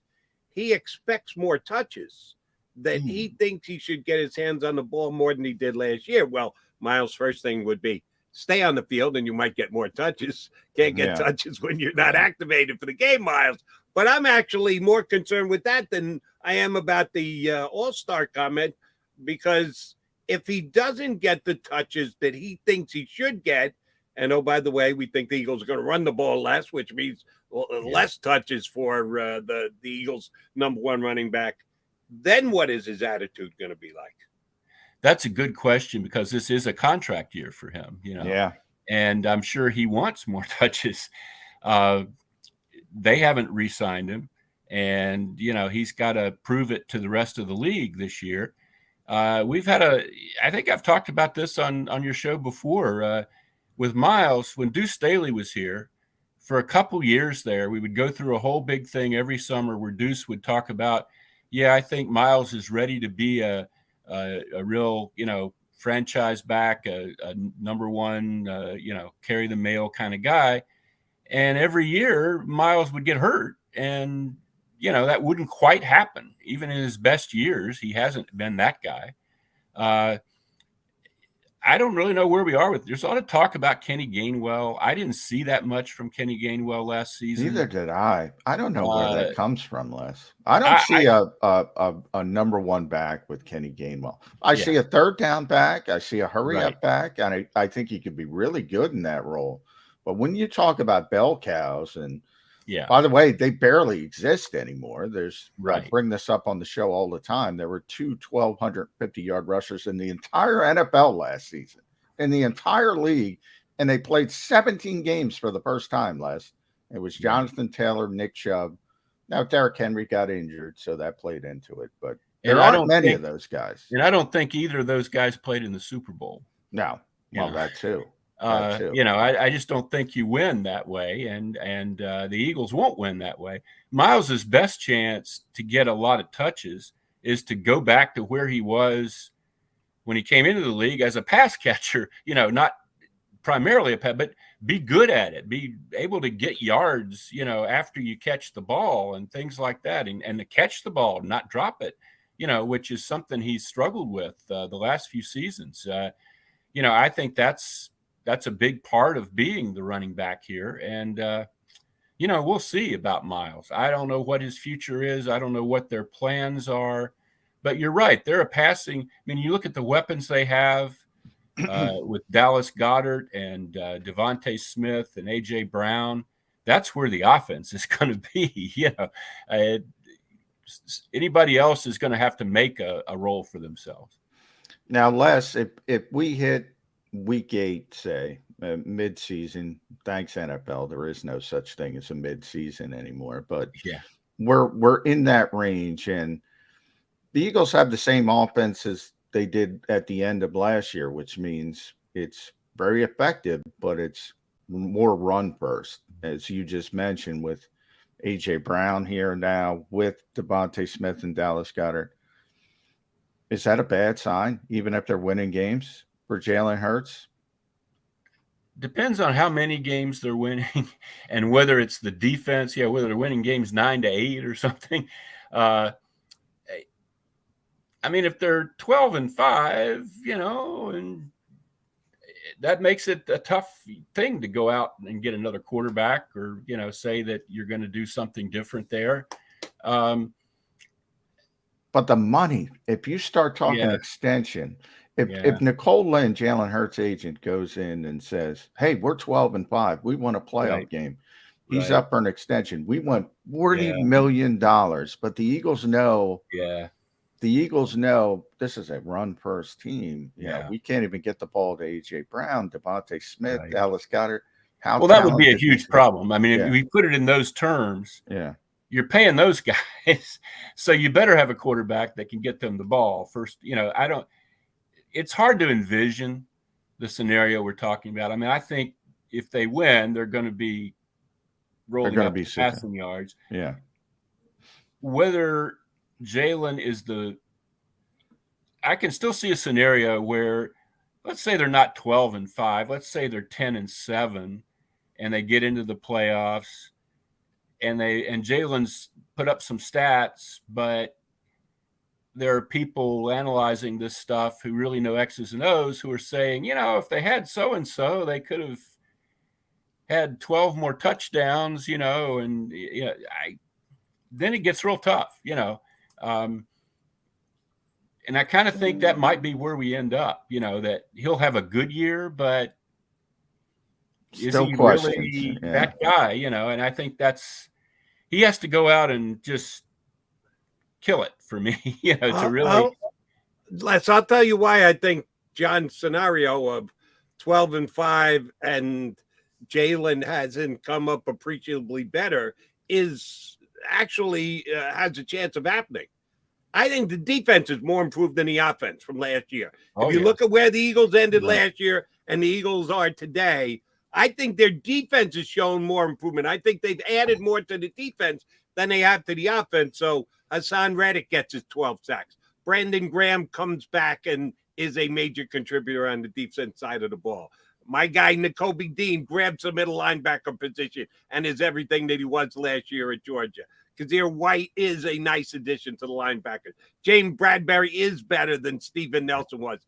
he expects more touches, that he thinks he should get his hands on the ball more than he did last year. Well, Miles' first thing would be stay on the field and you might get more touches. Can't get touches when you're not activated for the game, Miles. But I'm actually more concerned with that than I am about the all-star comment, because if he doesn't get the touches that he thinks he should get, and oh, by the way, we think the Eagles are going to run the ball less, which means less touches for the Eagles' number one running back, then what is his attitude going to be like? That's a good question, because this is a contract year for him, you know. Yeah. And I'm sure he wants more touches. They haven't re-signed him, and, you know, he's got to prove it to the rest of the league this year. We've had I think I've talked about this on your show before, with Miles. When Deuce Staley was here for a couple years there, we would go through a whole big thing every summer where Deuce would talk about, I think Miles is ready to be a real, you know, franchise back, a number one, you know, carry the mail kind of guy. And every year Miles would get hurt, and, you know, that wouldn't quite happen. Even in his best years, he hasn't been that guy. I don't really know where we are with. There's a lot of talk about Kenny Gainwell. I didn't see that much from Kenny Gainwell last season. Neither did I. I don't know where that comes from, Les. I don't see a number one back with Kenny Gainwell. I see a third down back. I see a hurry up back, and I think he could be really good in that role. But when you talk about bell cows, and by the way, they barely exist anymore. I bring this up on the show all the time. There were two 1,250-yard rushers in the entire NFL last season, in the entire league, and they played 17 games for the first time, Les. It was Jonathan Taylor, Nick Chubb. Now, Derrick Henry got injured, so that played into it. But there aren't many of those guys. And I don't think either of those guys played in the Super Bowl. No. Well, that too. You know, I just don't think you win that way, and the Eagles won't win that way. Miles's best chance to get a lot of touches is to go back to where he was when he came into the league as a pass catcher. You know, not primarily but be good at it, be able to get yards, you know, after you catch the ball and things like that, and to catch the ball, not drop it, you know, which is something he's struggled with the last few seasons. You know, I think that's a big part of being the running back here. And, you we'll see about Miles. I don't know what his future is. I don't know what their plans are. But you're right. They're a passing. I mean, you look at the weapons they have with Dallas Goedert and Devontae Smith and A.J. Brown. That's where the offense is going to be. Anybody else is going to have to make a role for themselves. Now, Les, if we hit week 8, say, mid-season, thanks NFL, there is no such thing as a mid-season anymore. But yeah, we're in that range, and the Eagles have the same offense as they did at the end of last year, which means it's very effective, but it's more run first, as you just mentioned, with A.J. Brown here now, with Devontae Smith and Dallas Goedert. Is that a bad sign, even if they're winning games for Jalen Hurts? Depends on how many games they're winning and whether it's the defense, whether they're winning games 9-8 or something. I mean, if they're 12-5, and that makes it a tough thing to go out and get another quarterback or, say that you're going to do something different there. But the money, if you start talking extension, if Nicole Lynn, Jalen Hurts' agent, goes in and says, hey, we're 12-5, we want a playoff game. He's up for an extension. We want $40 million. But the Eagles know. Yeah. The Eagles know this is a run-first team. We can't even get the ball to A.J. Brown, Devontae Smith, Dallas Goedert. Well, that would be a huge problem. I mean, if we put it in those terms, you're paying those guys, so you better have a quarterback that can get them the ball first. It's hard to envision the scenario we're talking about. I mean, I think if they win, they're going to be rolling up the passing yards. Yeah. Whether Jalen is I can still see a scenario where, let's say they're not 12-5, let's say they're 10-7, and they get into the playoffs, and Jalen's put up some stats, but there are people analyzing this stuff who really know X's and O's who are saying, if they had so-and-so, they could have had 12 more touchdowns, then it gets real tough, and I kind of think that might be where we end up, that he'll have a good year, but still is he really that guy, and I think he has to go out and just kill it for me, to really. Les, I'll tell you why I think John's scenario of 12-5 and Jalen hasn't come up appreciably better is actually has a chance of happening. I think the defense is more improved than the offense from last year. If you look at where the Eagles ended last year and the Eagles are today, I think their defense has shown more improvement. I think they've added more to the defense than they have to the offense. So Hassan Reddick gets his 12 sacks. Brandon Graham comes back and is a major contributor on the defense side of the ball. My guy, Nakobe Dean, grabs the middle linebacker position and is everything that he was last year at Georgia. Kazir White is a nice addition to the linebackers. James Bradbury is better than Steven Nelson was.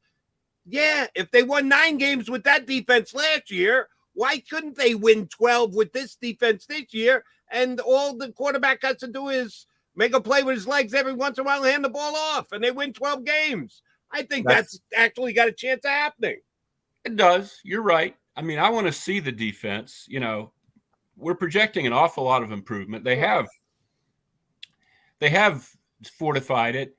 Yeah, if they won 9 games with that defense last year, why couldn't they win 12 with this defense this year? And all the quarterback has to do is make a play with his legs every once in a while and hand the ball off, and they win 12 games. I think that's actually got a chance of happening. It does. You're right. I mean, I want to see the defense. We're projecting an awful lot of improvement. They have fortified it.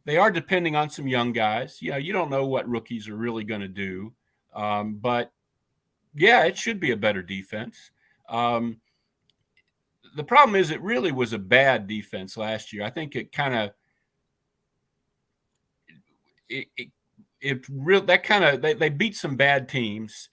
They are depending on some young guys. You don't know what rookies are really going to do. But, it should be a better defense. The problem is it really was a bad defense last year. I think it kind of they beat some bad teams,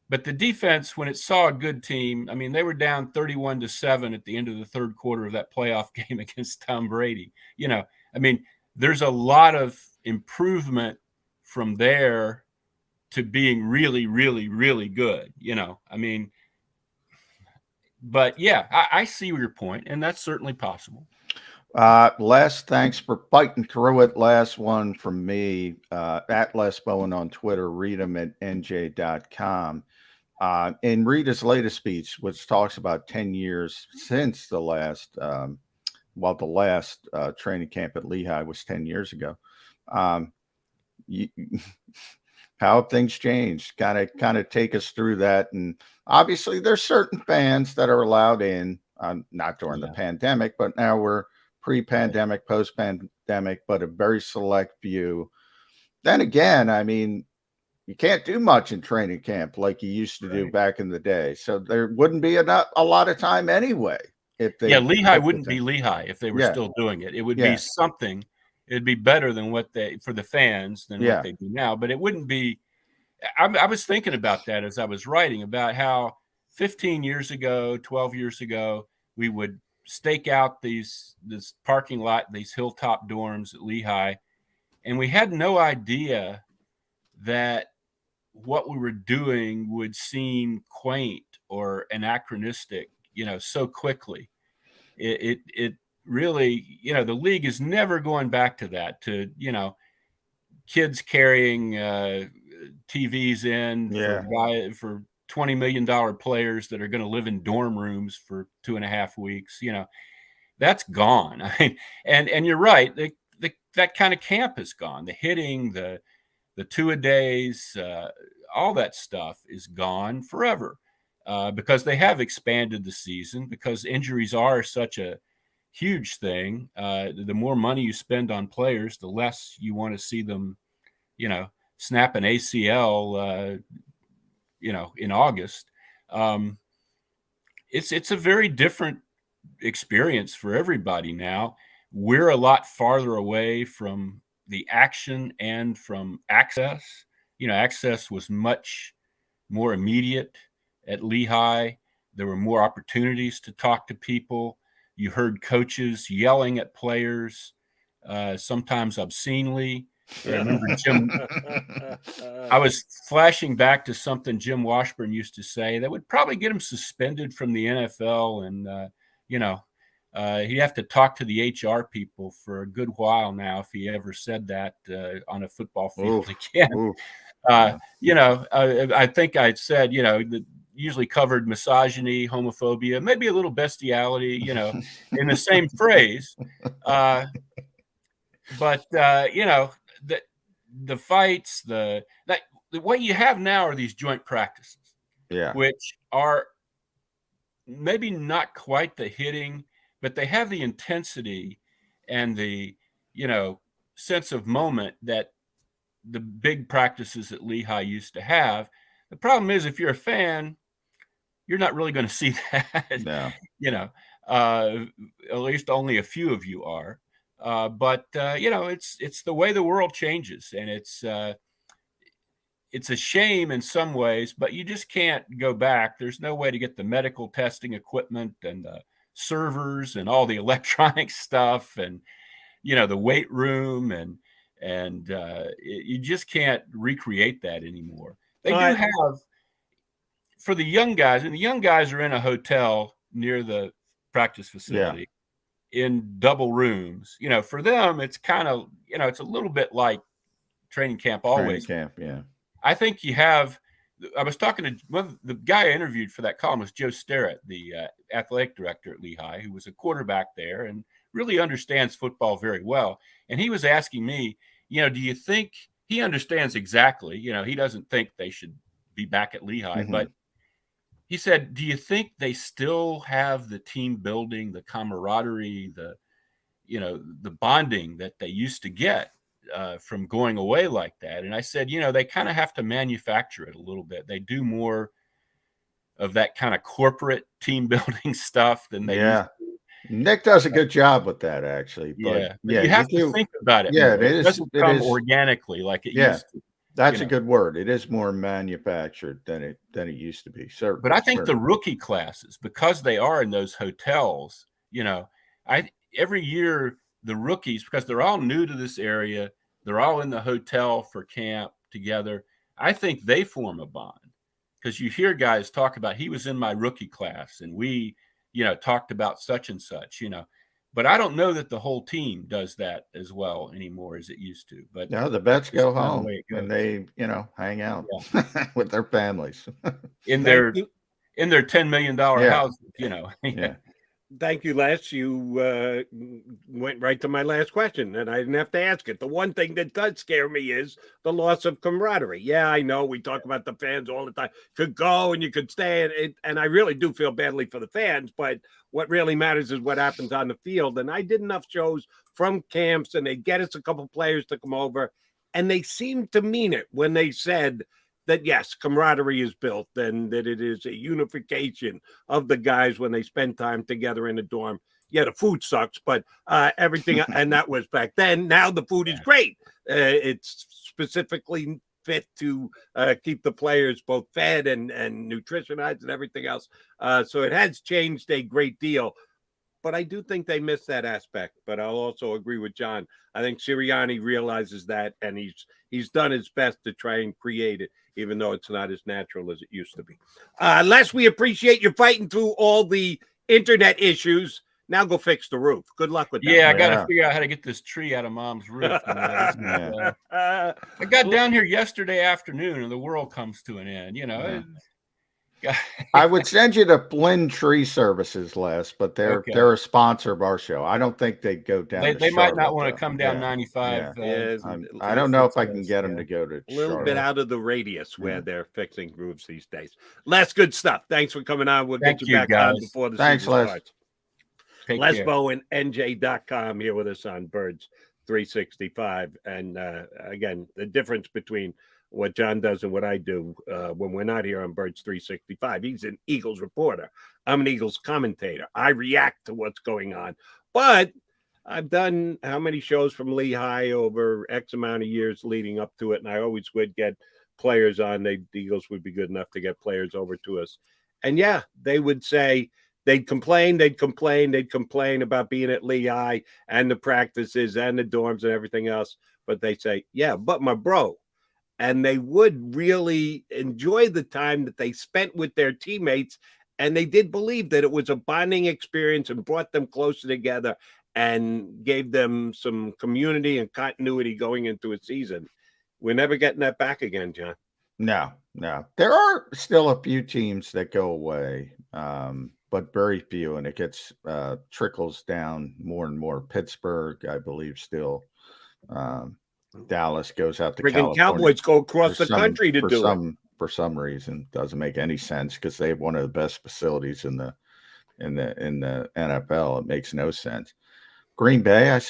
but the defense, when it saw a good team, I mean, they were down 31-7 at the end of the third quarter of that playoff game against Tom Brady. I mean, there's a lot of improvement from there to being really, really, really good. I mean, but I see your point, and that's certainly possible. Les, thanks for fighting through it. Last one from me, at Les Bowen on Twitter. Read him at nj.com. In Rita's latest speech, which talks about 10 years since the last, the last training camp at Lehigh was 10 years ago. You, how have things changed? Kind of take us through that. And obviously, there's certain fans that are allowed in, not during the pandemic, but now we're pre-pandemic, post-pandemic, but a very select few. Then again, I mean, you can't do much in training camp like you used to do back in the day. So there wouldn't be a lot of time anyway. If they Lehigh wouldn't be Lehigh if they were still doing it. It would be something. It'd be better than what for the fans than what they do now. But it wouldn't be. I was thinking about that as I was writing about how 15 years ago, 12 years ago, we would stake out this parking lot, these hilltop dorms at Lehigh, and we had no idea that what we were doing would seem quaint or anachronistic, so quickly. It really, the league is never going back to that, to, kids carrying TVs in for $20 million players that are going to live in dorm rooms for 2.5 weeks. That's gone. I mean, and you're right. That kind of camp is gone. The hitting, the two-a-days, all that stuff is gone forever because they have expanded the season, because injuries are such a huge thing. The more money you spend on players, the less you want to see them, snap an ACL, in August. It's a very different experience for everybody now. We're a lot farther away from the action and from access. Access was much more immediate at Lehigh. There were more opportunities to talk to people. You heard coaches yelling at players, sometimes obscenely. I remember I was flashing back to something Jim Washburn used to say that would probably get him suspended from the NFL. And, he'd have to talk to the HR people for a good while now if he ever said that on a football field again. I think I said, that usually covered misogyny, homophobia, maybe a little bestiality, in the same phrase. But the fights, what you have now are these joint practices, which are maybe not quite the hitting, but they have the intensity and the, sense of moment that the big practices at Lehigh used to have. The problem is, if you're a fan, you're not really going to see that. No. At least only a few of you are. But it's the way the world changes, and it's a shame in some ways, but you just can't go back. There's no way to get the medical testing equipment and the servers and all the electronic stuff and, the weight room and you just can't recreate that anymore. They do have, for the young guys, and the young guys are in a hotel near the practice facility in double rooms. For them, it's kind of, it's a little bit like training camp always. I think I was talking to the guy I interviewed for that column was Joe Sterrett, the athletic director at Lehigh, who was a quarterback there and really understands football very well. And he was asking me, do you think he understands exactly, he doesn't think they should be back at Lehigh, but he said, do you think they still have the team building, the camaraderie, the bonding that they used to get from going away like that? And I said, they kind of have to manufacture it a little bit. They do more of that kind of corporate team building stuff than they used to. Nick does a good job with that, actually. But you have to think about it. It doesn't come organically like it used to. That's a good word. It is more manufactured than it used to be. Certainly. But I think the rookie classes, because they are in those hotels, every year the rookies, because they're all new to this area, they're all in the hotel for camp together. I think they form a bond, because you hear guys talk about, he was in my rookie class and we, talked about such and such, But I don't know that the whole team does that as well anymore as it used to. But no, the vets go kind of the home way it and goes. they, hang out with their families. in Thank their you. $10 million Yeah. houses, Yeah. Thank you, Les. You went right to my last question, and I didn't have to ask it. The one thing that does scare me is the loss of camaraderie. Yeah, I know we talk about the fans all the time. Could go and you could stay, and I really do feel badly for the fans. But what really matters is what happens on the field. And I did enough shows from camps, and they get us a couple players to come over, and they seemed to mean it when they said that, yes, camaraderie is built and that it is a unification of the guys when they spend time together in a dorm. Yeah, the food sucks, but everything, and that was back then. Now the food is great. It's specifically fit to keep the players both fed and nutritionized and everything else. So it has changed a great deal. But I do think they miss that aspect. But I'll also agree with John. I think Sirianni realizes that, and he's done his best to try and create it, even though it's not as natural as it used to be. Les, we appreciate you fighting through all the internet issues. Now go fix the roof. Good luck with that. Yeah, I got to figure out how to get this tree out of Mom's roof. I got down here yesterday afternoon, and the world comes to an end. I would send you to Flynn Tree Services, Les, but they're a sponsor of our show. I don't think they'd go down. They might not want to come down 95. I don't know if I can get them to go to a little Charlotte. bit out of the radius where they're fixing roofs these days. Les, good stuff. Thanks for coming on. We'll get you back on before the season starts. Les Bowen, NJ.com, here with us on Birds 365. And again, the difference between what John does and what I do when we're not here on Birds 365. He's an Eagles reporter. I'm an Eagles commentator. I react to what's going on. But I've done how many shows from Lehigh over X amount of years leading up to it, and I always would get players on. The Eagles would be good enough to get players over to us. And yeah, they would say, they'd complain about being at Lehigh and the practices and the dorms and everything else. But they say, yeah, but my bro. And they would really enjoy the time that they spent with their teammates. And they did believe that it was a bonding experience and brought them closer together and gave them some community and continuity going into a season. We're never getting that back again, John. No. There are still a few teams that go away, but very few. And it gets trickles down more and more. Pittsburgh, I believe, still. Dallas goes out to California. Cowboys go across the country to do it. For some reason. Doesn't make any sense because they have one of the best facilities in the NFL. It makes no sense. Green Bay,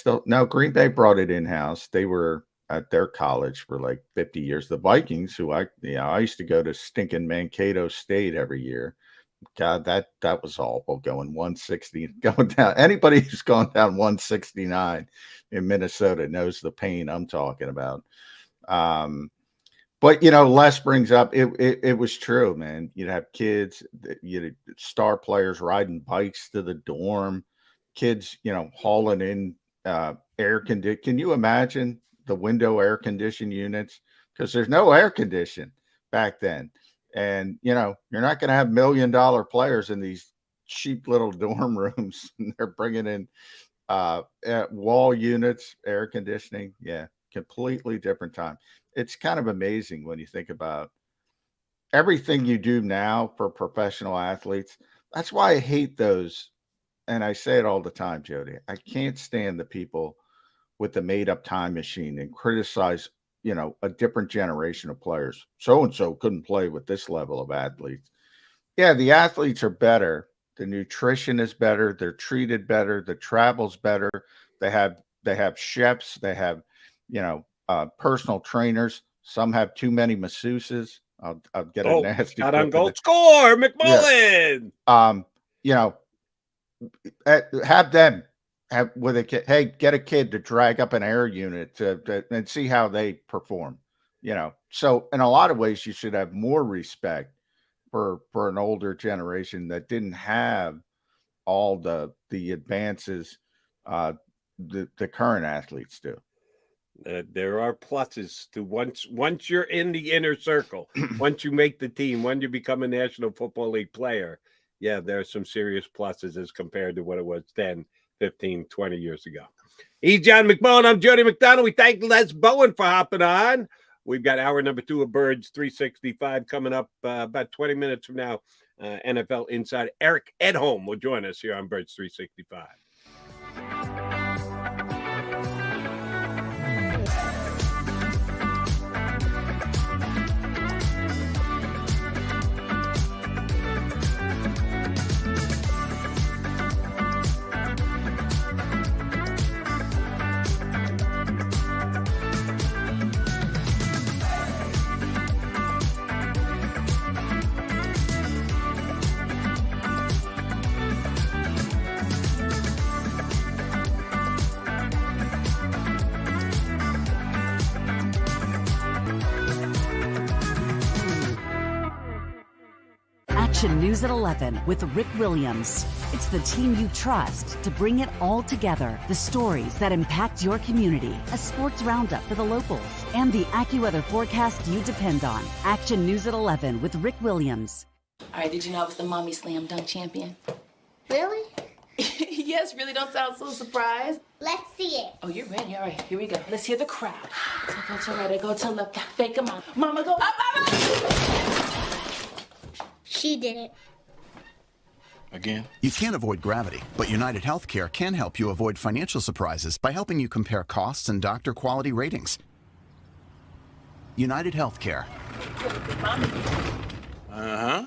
Green Bay brought it in-house. They were at their college for like 50 years. The Vikings, who I used to go to stinking Mankato State every year. God, that was awful, going 160, going down. Anybody who's gone down 169 in Minnesota knows the pain I'm talking about. But Les brings up it was true, man. You'd have kids, star players riding bikes to the dorm, kids, hauling in air condition. Can you imagine the window air conditioned units? Because there's no air condition back then. And, you're not going to have $1 million players in these cheap little dorm rooms. They're bringing in wall units, air conditioning. Yeah, completely different time. It's kind of amazing when you think about everything you do now for professional athletes. That's why I hate those. And I say it all the time, Jody. I can't stand the people with the made-up time machine and criticize a different generation of players. So-and-so couldn't play with this level of athletes. Yeah, the athletes are better. The nutrition is better. They're treated better. The travel's better. They have chefs. They have, personal trainers. Some have too many masseuses. I'll get a nasty. Out on goal. Score, McMullen. Yeah. Have them. With a kid, hey, get a kid to drag up an air unit and see how they perform. So in a lot of ways, you should have more respect for an older generation that didn't have all the advances the current athletes do. There are pluses to once you're in the inner circle, once you make the team, when you become a National Football League player. Yeah, there are some serious pluses as compared to what it was then. 15, 20 years ago. He's John McMullen. I'm Jody McDonald. We thank Les Bowen for hopping on. We've got hour number 2 of Birds 365 coming up about 20 minutes from now. NFL Insider Eric Edholm will join us here on Birds 365. Action News at 11 with Rick Williams. It's the team you trust to bring it all together. The stories that impact your community, a sports roundup for the locals, and the AccuWeather forecast you depend on. Action News at 11 with Rick Williams. All right, did you know I was the mommy slam dunk champion? Really? Yes, really, don't sound so surprised. Let's see it. Oh, you're ready. All right, here we go. Let's hear the crowd. So go to right, go to left, fake 'em out. Mama, go up, mama! She did it. Again? You can't avoid gravity, but United Healthcare can help you avoid financial surprises by helping you compare costs and doctor quality ratings. United Healthcare. Uh-huh.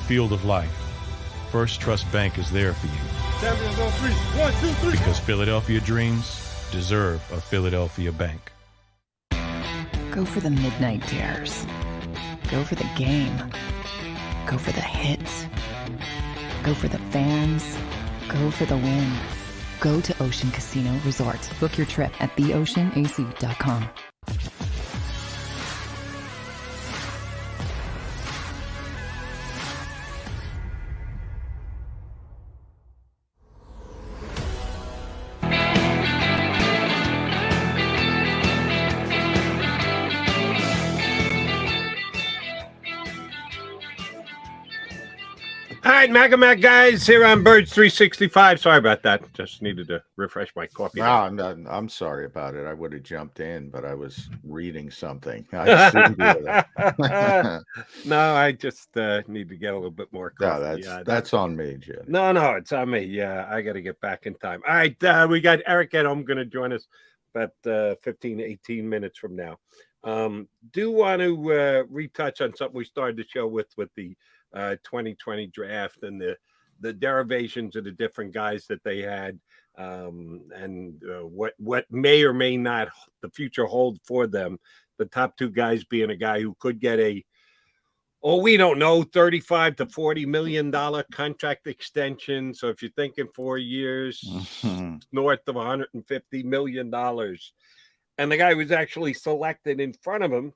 Field of life, First Trust Bank is there for you. Champions on 3. 1, 2, 3. Because Philadelphia dreams deserve a Philadelphia bank. Go for the midnight dares. Go for the game. Go for the hits. Go for the fans. Go for the win. Go to Ocean Casino Resort. Book your trip at theoceanac.com. All right, Mac guys, here on Birds 365. Sorry about that. Just needed to refresh my coffee. No, I'm sorry about it. I would have jumped in, but I was reading something. I No, I just need to get a little bit more coffee. No, that's on me, Jim. No, it's on me. Yeah, I got to get back in time. All right, we got Eric Edholm going to join us about 15 to 18 minutes from now. Do want to retouch on something we started the show with the 2020 draft and the derivations of the different guys that they had, and what may or may not the future hold for them. The top two guys being a guy who could get we don't know, $35 to $40 million contract extension. So if you're thinking 4 years, north of $150 million, and the guy who was actually selected in front of him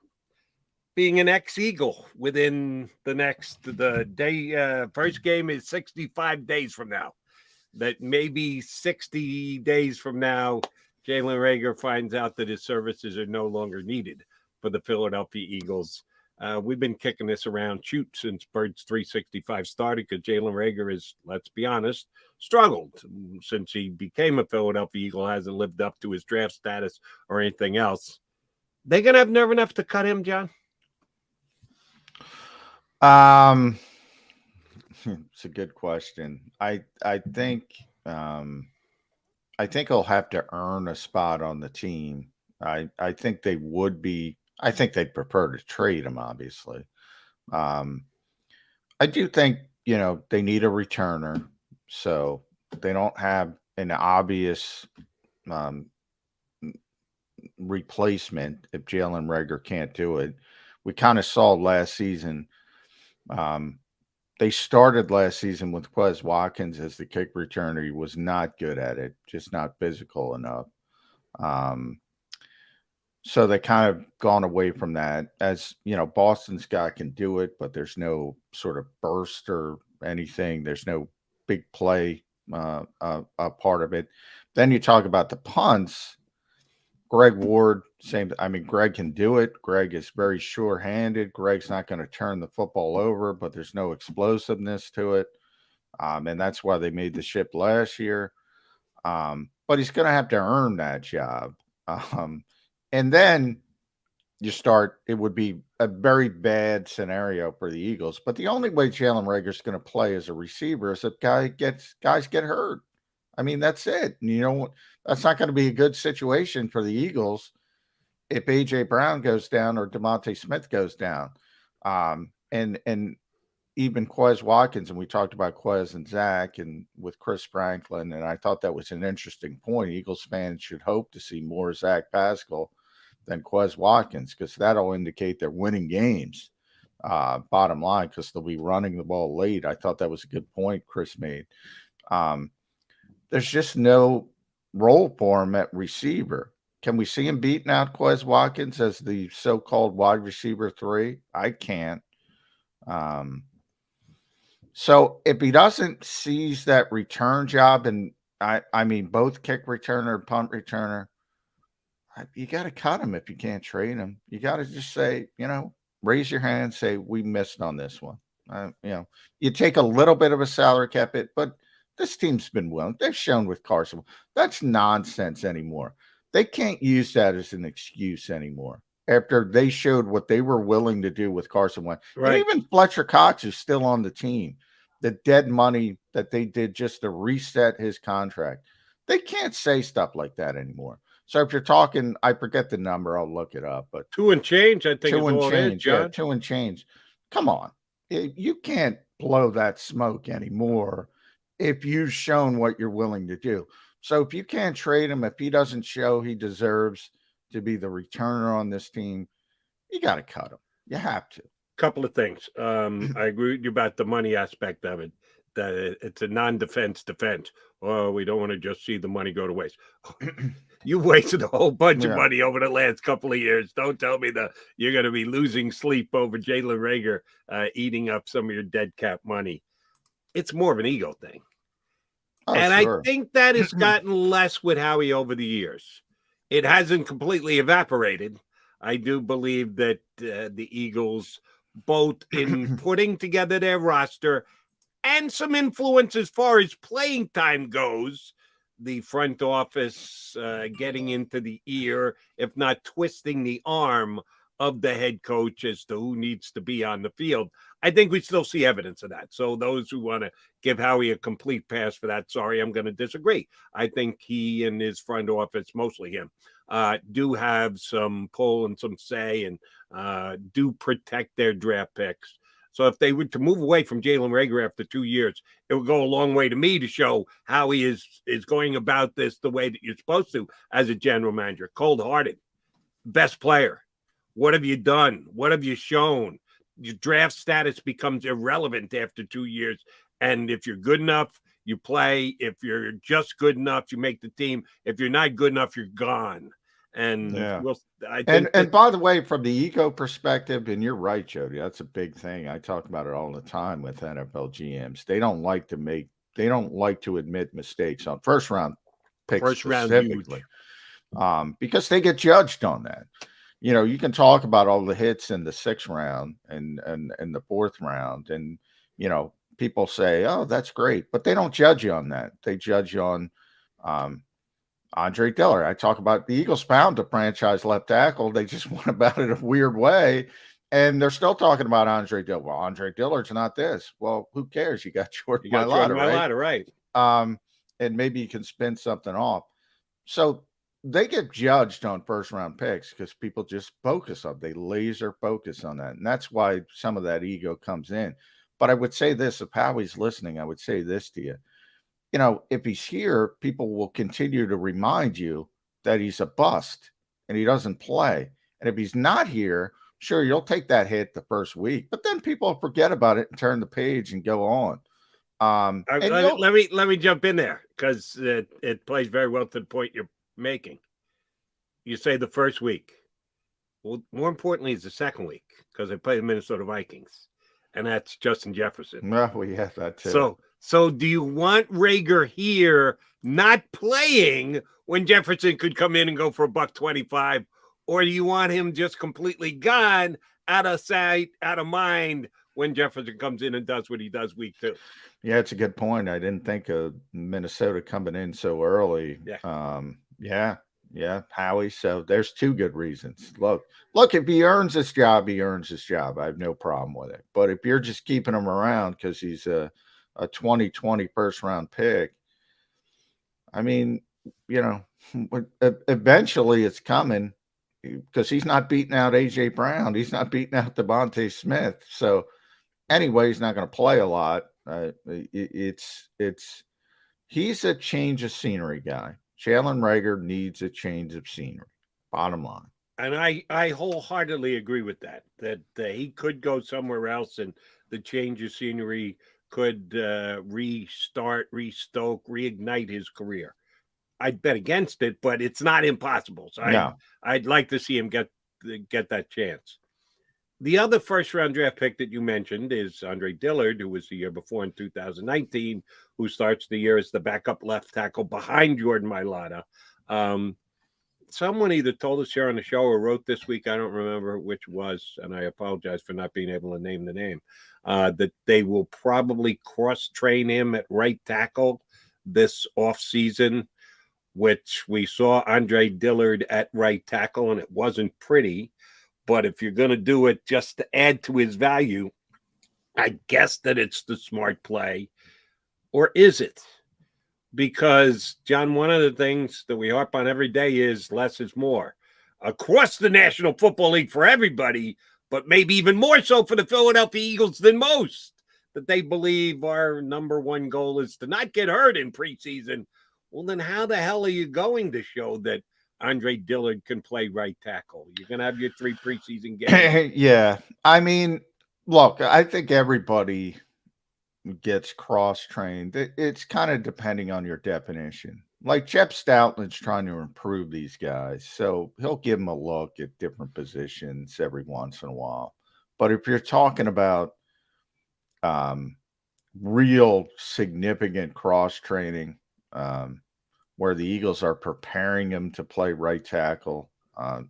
being an ex-Eagle within the day, first game is 65 days from now. That maybe 60 days from now, Jalen Reagor finds out that his services are no longer needed for the Philadelphia Eagles. We've been kicking this around since Birds 365 started because Jalen Reagor is, let's be honest, struggled since he became a Philadelphia Eagle, hasn't lived up to his draft status or anything else. They going to have nerve enough to cut him, John? It's a good question. I think he'll have to earn a spot on the team. I think they would be I think they'd prefer to trade him, obviously. I do think, they need a returner. So they don't have an obvious replacement if Jalen Reagor can't do it. We kind of saw last season. They started last season with Quez Watkins as the kick returner. He was not good at it, just not physical enough. So they kind of gone away from that. As Boston's guy can do it, but there's no sort of burst or anything. There's no big play a part of it. Then you talk about the punts. Greg Ward, same. I mean, Greg can do it. Greg is very sure-handed. Greg's not going to turn the football over, but there's no explosiveness to it. And that's why they made the ship last year. But he's going to have to earn that job. And then it would be a very bad scenario for the Eagles. But the only way Jalen Reagor is going to play as a receiver is if guys get hurt. I mean, that's it. And that's not going to be a good situation for the Eagles if A.J. Brown goes down or DeMonte Smith goes down. And even Quez Watkins, and we talked about Quez and Zach and with Chris Franklin, and I thought that was an interesting point. Eagles fans should hope to see more Zach Pascal than Quez Watkins, because that'll indicate they're winning games, bottom line, because they'll be running the ball late. I thought that was a good point Chris made. There's just no role for him at receiver. Can we see him beating out Quez Watkins as the so-called wide receiver 3? I can't. So if he doesn't seize that return job, and I mean both kick returner and punt returner, you got to cut him if you can't trade him. You got to just say, raise your hand, say we missed on this one. You take a little bit of a salary cap hit, but this team's been willing. They've shown with Carson. That's nonsense anymore. They can't use that as an excuse anymore. After they showed what they were willing to do with Carson Wentz. Right. And even Fletcher Cox is still on the team. The dead money that they did just to reset his contract. They can't say stuff like that anymore. So if you're talking, I forget the number, I'll look it up. But 2 and change, I think. 2 and change, yeah, 2 and change. Come on. You can't blow that smoke anymore if you've shown what you're willing to do. So if you can't trade him, if he doesn't show he deserves to be the returner on this team, you got to cut him. You have to. Couple of things. I agree with you about the money aspect of it, that it's a non-defense defense. Oh, we don't want to just see the money go to waste. You wasted a whole bunch of money over the last couple of years. Don't tell me that you're going to be losing sleep over Jalen Reagor eating up some of your dead cap money. It's more of an ego thing. Oh, and sure. I think that has gotten less with Howie over the years. It hasn't completely evaporated. I do believe that the Eagles, both in putting together their roster and some influence as far as playing time goes, the front office getting into the ear, if not twisting the arm of the head coach as to who needs to be on the field. I think we still see evidence of that. So those who want to give Howie a complete pass for that, sorry, I'm going to disagree. I think he and his front office, mostly him, do have some pull and some say and do protect their draft picks. So if they were to move away from Jalen Reagor after 2 years, it would go a long way to me to show how he is going about this the way that you're supposed to as a general manager. Cold-hearted, best player. What have you done? What have you shown? Your draft status becomes irrelevant after 2 years. And if you're good enough, you play. If you're just good enough, you make the team. If you're not good enough, you're gone. And I think and by the way, from the ego perspective, and you're right, Jody, that's a big thing. I talk about it all the time with NFL GMs. They don't like to admit mistakes on first round picks specifically, because they get judged on that. You can talk about all the hits in the 6th round and the 4th round, and people say, "Oh, that's great," but they don't judge you on that. They judge you on Andre Dillard. I talk about the Eagles found a franchise left tackle. They just went about it a weird way, and they're still talking about Andre Dillard. Well, Andre Dillard's not this. Well, who cares? You got Jordan Mailata, right? And maybe you can spin something off. So they get judged on first round picks because people just focus on, they laser focus on that. And that's why some of that ego comes in. But I would say this, if Howie's listening, I would say this to you. You know, if he's here, people will continue to remind you that he's a bust and he doesn't play. And if he's not here, sure, you'll take that hit the first week, but then people forget about it and turn the page and go on. Let me jump in there because it plays very well to the point you're making. You say the first week. Well, more importantly, is the second week because they play the Minnesota Vikings, and that's Justin Jefferson. Well, we have that too. So do you want Rager here not playing when Jefferson could come in and go for $125, or do you want him just completely gone, out of sight, out of mind when Jefferson comes in and does what he does week 2? Yeah, it's a good point. I didn't think of Minnesota coming in so early. Yeah, Howie. So there's 2 good reasons. Look, if he earns his job, he earns his job. I have no problem with it. But if you're just keeping him around because he's a 2020 first round pick, I mean, you know, eventually it's coming because he's not beating out AJ Brown. He's not beating out Devontae Smith. So anyway, he's not going to play a lot. He's a change of scenery guy. Jalen Reagor needs a change of scenery. Bottom line. And I wholeheartedly agree with that he could go somewhere else and the change of scenery could restart, restoke, reignite his career. I'd bet against it, but it's not impossible. So I'd like to see him get that chance. The other first-round draft pick that you mentioned is Andre Dillard, who was the year before in 2019, who starts the year as the backup left tackle behind Jordan Mailata. Someone either told us here on the show or wrote this week, I don't remember which was, and I apologize for not being able to name the name, that they will probably cross-train him at right tackle this offseason, which we saw Andre Dillard at right tackle, and it wasn't pretty. But if you're going to do it just to add to his value, I guess that it's the smart play. Or is it? Because, John, one of the things that we harp on every day is less is more. Across the National Football League for everybody, but maybe even more so for the Philadelphia Eagles than most, that they believe our number one goal is to not get hurt in preseason. Well, then how the hell are you going to show that Andre Dillard can play right tackle? You're going to have your 3 preseason games. Yeah. I mean, look, I think everybody gets cross-trained. It's kind of depending on your definition. Like Jeff Stoutland's trying to improve these guys, so he'll give them a look at different positions every once in a while. But if you're talking about real significant cross-training, where the Eagles are preparing him to play right tackle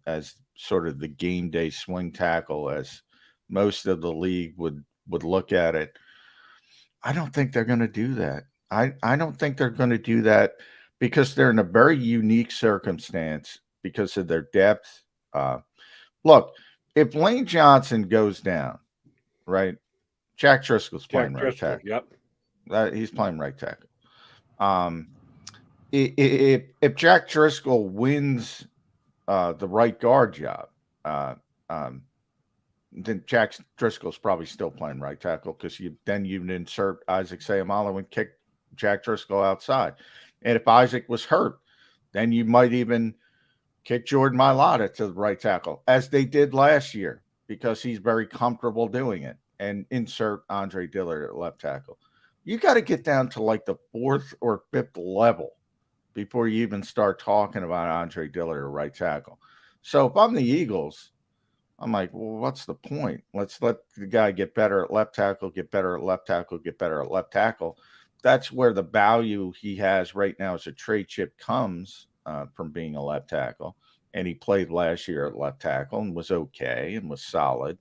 as sort of the game day swing tackle, as most of the league would look at it. I don't think they're going to do that. I don't think they're going to do that because they're in a very unique circumstance because of their depth. Look, if Lane Johnson goes down, right, Jack Driscoll's playing right tackle. Yep. He's playing right tackle. If Jack Driscoll wins the right guard job, then Jack Driscoll's probably still playing right tackle because you insert Isaac Seumalo and kick Jack Driscoll outside. And if Isaac was hurt, then you might even kick Jordan Mailata to the right tackle, as they did last year, because he's very comfortable doing it, and insert Andre Dillard at left tackle. You got to get down to like the 4th or 5th level before you even start talking about Andre Dillard at right tackle. So if I'm the Eagles, I'm like, well, what's the point? Let's let the guy get better at left tackle, get better at left tackle, get better at left tackle. That's where the value he has right now as a trade chip comes from being a left tackle. And he played last year at left tackle and was okay and was solid.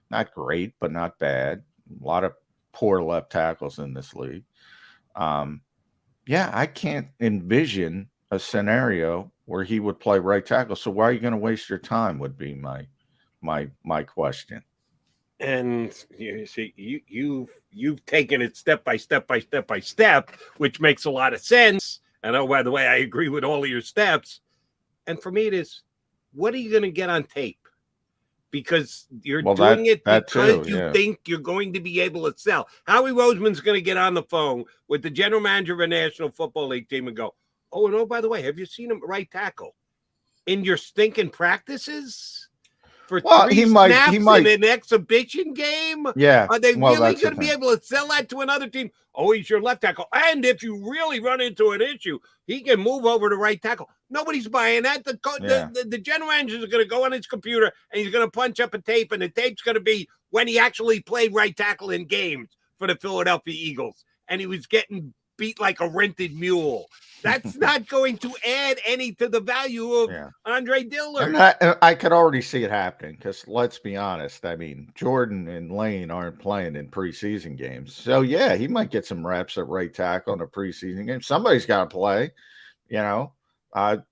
Not great, but not bad. A lot of poor left tackles in this league. I can't envision a scenario where he would play right tackle. So why are you going to waste your time would be my question. And you see, you've taken it step by step, which makes a lot of sense. And oh, by the way, I agree with all of your steps. And for me, it is, what are you going to get on tape? Because you're Well, doing it that because too, you yeah. think you're going to be able to sell. Howie Roseman's going to get on the phone with the general manager of a National Football League team and go, oh, and oh, by the way, have you seen him at right tackle in your stinking practices for three snaps in an exhibition game? Yeah. Are they Well, really that's the going to be thing. able to sell that to another team? Oh, he's your left tackle. And if you really run into an issue, he can move over to right tackle. Nobody's buying that. The general manager is going to go on his computer and he's going to punch up a tape, and the tape's going to be when he actually played right tackle in games for the Philadelphia Eagles, and he was getting beat like a rented mule. That's not going to add any to the value of Andre Dillard. And I could already see it happening because let's be honest. I mean, Jordan and Lane aren't playing in preseason games. So, yeah, he might get some reps at right tackle in a preseason game. Somebody's got to play, you know.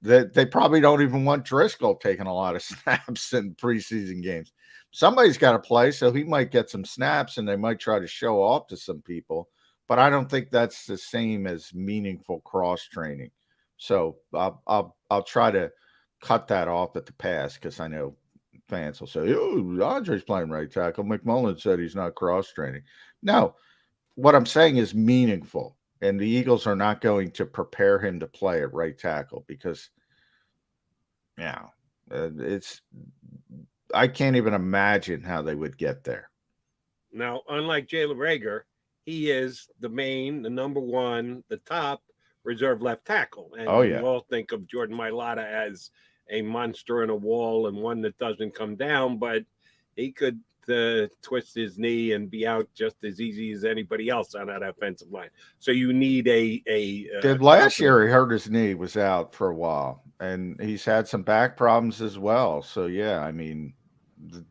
They probably don't even want Driscoll taking a lot of snaps in preseason games. Somebody's got to play, so he might get some snaps, and they might try to show off to some people. But I don't think that's the same as meaningful cross training. So I'll try to cut that off at the pass because I know fans will say, "Oh, Andre's playing right tackle. McMullen said he's not cross training." No, what I'm saying is meaningful, and the Eagles are not going to prepare him to play at right tackle because, I can't even imagine how they would get there. Now, unlike Jalen Reagor, he is the number one, the top reserve left tackle. And we all think of Jordan Mailata as a monster in a wall and one that doesn't come down, but he could twist his knee and be out just as easy as anybody else on that offensive line. So you need last year he hurt his knee, was out for a while, and he's had some back problems as well. So, yeah, I mean,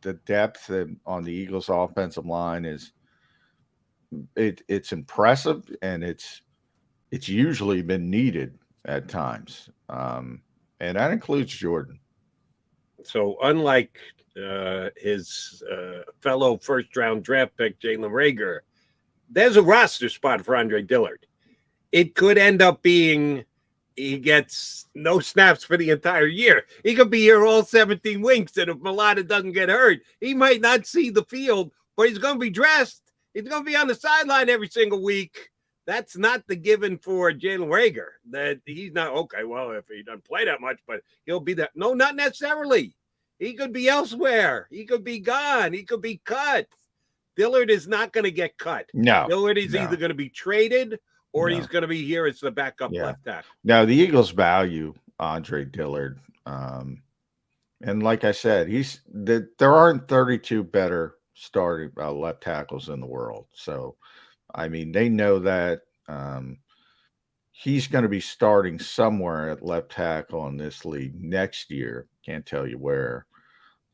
the depth on the Eagles offensive line is it's impressive, and it's usually been needed at times, and that includes Jordan. So unlike his fellow first-round draft pick Jalen Reagor, there's a roster spot for Andre Dillard. It could end up being he gets no snaps for the entire year. He could be here all 17 weeks, and if Mailata doesn't get hurt, he might not see the field, but he's going to be dressed. He's going to be on the sideline every single week. That's not the given for Jalen Reagor. That he's not, okay, well, if he doesn't play that much, but he'll be that. No, not necessarily. He could be elsewhere. He could be gone. He could be cut. Dillard is not going to get cut. No. Dillard is either going to be traded or he's going to be here as the backup left tackle. Now, the Eagles value Andre Dillard. And like I said, there aren't 32 better starting left tackles in the world. So, I mean, they know that he's going to be starting somewhere at left tackle in this league next year. Can't tell you where.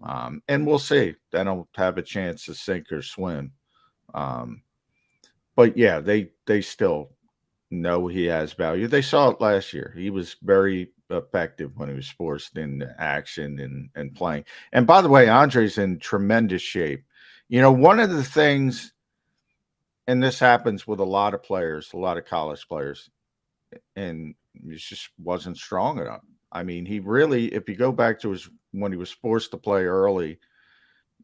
And we'll see. They don't have a chance to sink or swim. But, yeah, they still know he has value. They saw it last year. He was very effective when he was forced into action and playing. And, by the way, Andre's in tremendous shape. You know, one of the things, and this happens with a lot of players, a lot of college players, and he just wasn't strong enough. I mean, he really, if you go back to when he was forced to play early,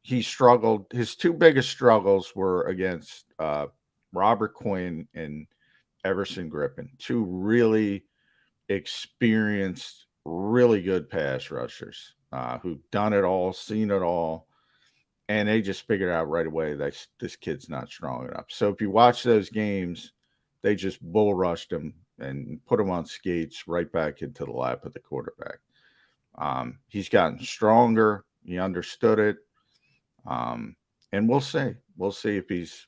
he struggled. His two biggest struggles were against Robert Quinn and Everson Griffin, two really experienced, really good pass rushers who've done it all, seen it all. And they just figured out right away that this kid's not strong enough. So if you watch those games, they just bull rushed him and put him on skates right back into the lap of the quarterback. He's gotten stronger. He understood it. And we'll see. We'll see if he's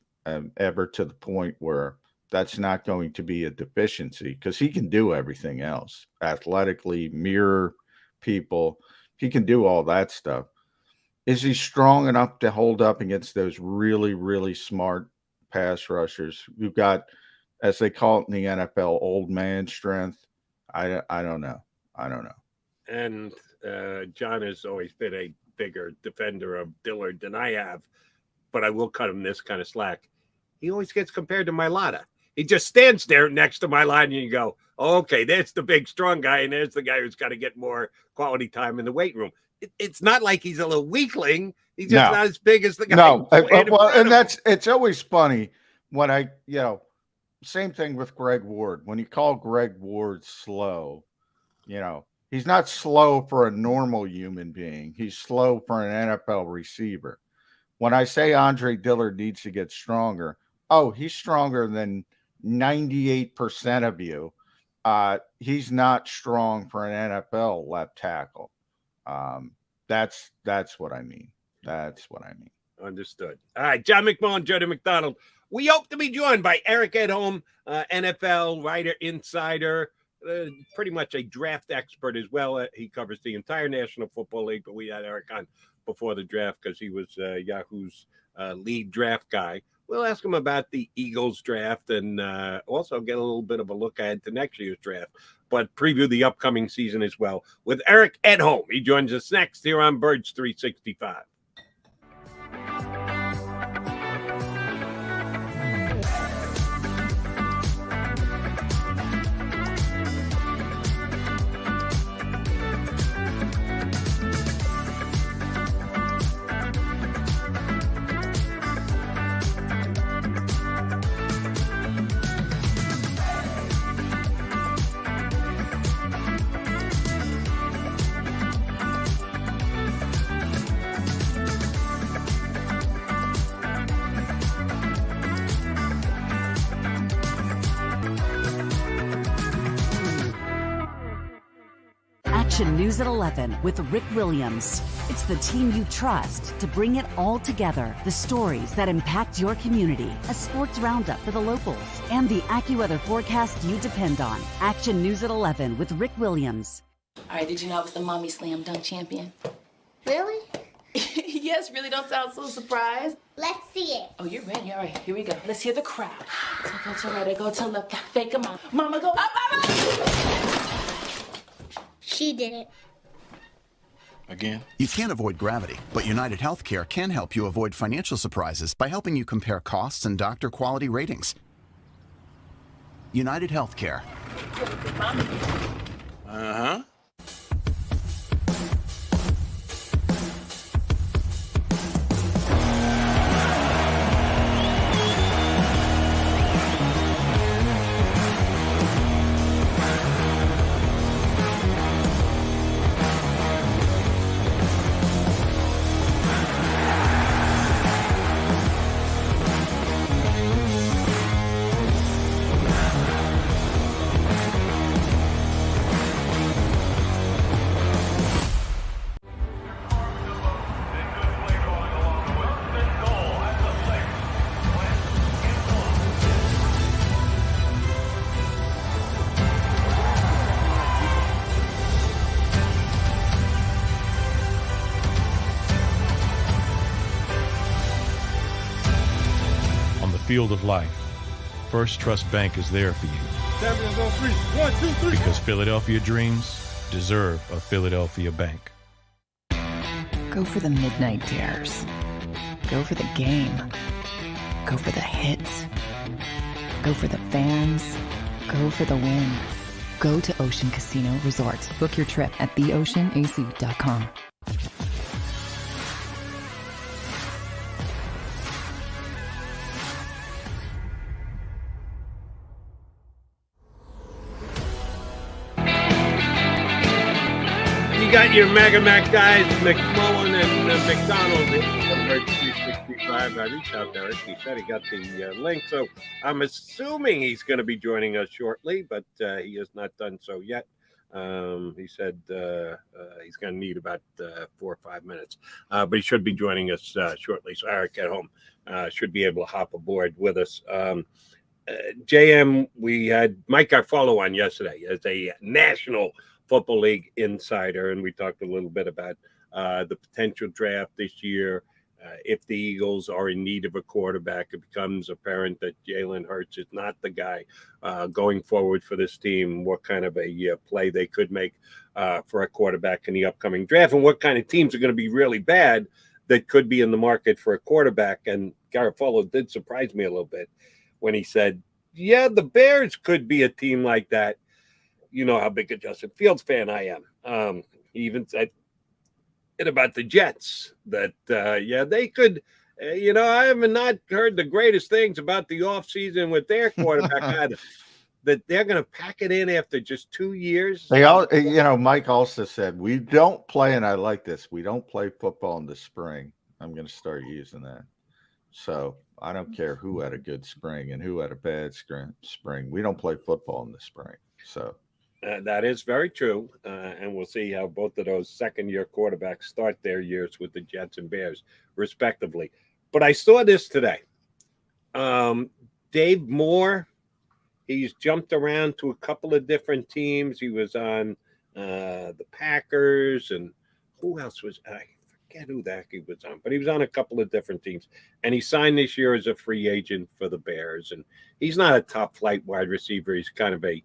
ever to the point where that's not going to be a deficiency, because he can do everything else athletically, mirror people. He can do all that stuff. Is he strong enough to hold up against those really, really smart pass rushers who've got, as they call it in the NFL, old man strength? I don't know. I don't know. And John has always been a bigger defender of Dillard than I have, but I will cut him this kind of slack. He always gets compared to Mailata. He just stands there next to my line, and you go, oh, okay, there's the big, strong guy, and there's the guy who's got to get more quality time in the weight room. It's not like he's a little weakling. He's just not as big as the guy. No, well, and it's always funny when same thing with Greg Ward. When you call Greg Ward slow, he's not slow for a normal human being. He's slow for an NFL receiver. When I say Andre Dillard needs to get stronger, he's stronger than 98% of you. He's not strong for an NFL left tackle. That's what I mean. That's what I mean. Understood. All right, John McMullen, Jody McDonald. We hope to be joined by Eric Edholm, NFL writer, insider, pretty much a draft expert as well. He covers the entire National Football League, but we had Eric on before the draft because he was Yahoo's lead draft guy. We'll ask him about the Eagles draft and also get a little bit of a look ahead to next year's draft, but preview the upcoming season as well with Eric Edholm. He joins us next here on Birds 365. Action News at 11 with Rick Williams. It's the team you trust to bring it all together. The stories that impact your community, a sports roundup for the locals, and the AccuWeather forecast you depend on. Action News at 11 with Rick Williams. All right, did you know I was the Mommy Slam Dunk Champion? Really? Yes, really, don't sound so surprised. Let's see it. Oh, you're ready. All right, here we go. Let's hear the crowd. So go to right, go to left, fake 'em out. Mama, go up, mama! She did it. Again? You can't avoid gravity, but United Healthcare can help you avoid financial surprises by helping you compare costs and doctor quality ratings. United Healthcare. Uh-huh. Field of life, First Trust Bank is there for you. Champions on three. 1, 2, 3. Because Philadelphia dreams deserve a Philadelphia bank. Go for the midnight dares. Go for the game. Go for the hits. Go for the fans. Go for the win. Go to Ocean Casino Resort. Book your trip at theoceanac.com. Got your Mega Mac guys, McMullen and McDonald, from Birds 365. I reached out to Eric. He said he got the link, so I'm assuming he's going to be joining us shortly, but he has not done so yet. He said he's going to need about 4 or 5 minutes, but he should be joining us shortly. So Eric Edholm should be able to hop aboard with us. JM, we had Mike Garfolo on yesterday as a National Football League insider, and we talked a little bit about the potential draft this year. If the Eagles are in need of a quarterback, it becomes apparent that Jalen Hurts is not the guy going forward for this team, what kind of a play they could make for a quarterback in the upcoming draft, and what kind of teams are going to be really bad that could be in the market for a quarterback. And Garofalo did surprise me a little bit when he said yeah, the Bears could be a team like that. You know how big a Justin Fields fan I am. He even said it about the Jets that, yeah, they could. You know, I have not heard the greatest things about the offseason with their quarterback either. That they're going to pack it in after just 2 years. They all, you know, Mike also said, we don't play, and I like this, we don't play football in the spring. I'm going to start using that. So I don't care who had a good spring and who had a bad spring. We don't play football in the spring. So that is very true. And we'll see how both of those second-year quarterbacks start their years with the Jets and Bears, respectively. But I saw this today. Dave Moore, he's jumped around to a couple of different teams. He was on the Packers, and who else was I forget who the heck he was on, but he was on a couple of different teams. And he signed this year as a free agent for the Bears. And he's not a top flight wide receiver. He's kind of a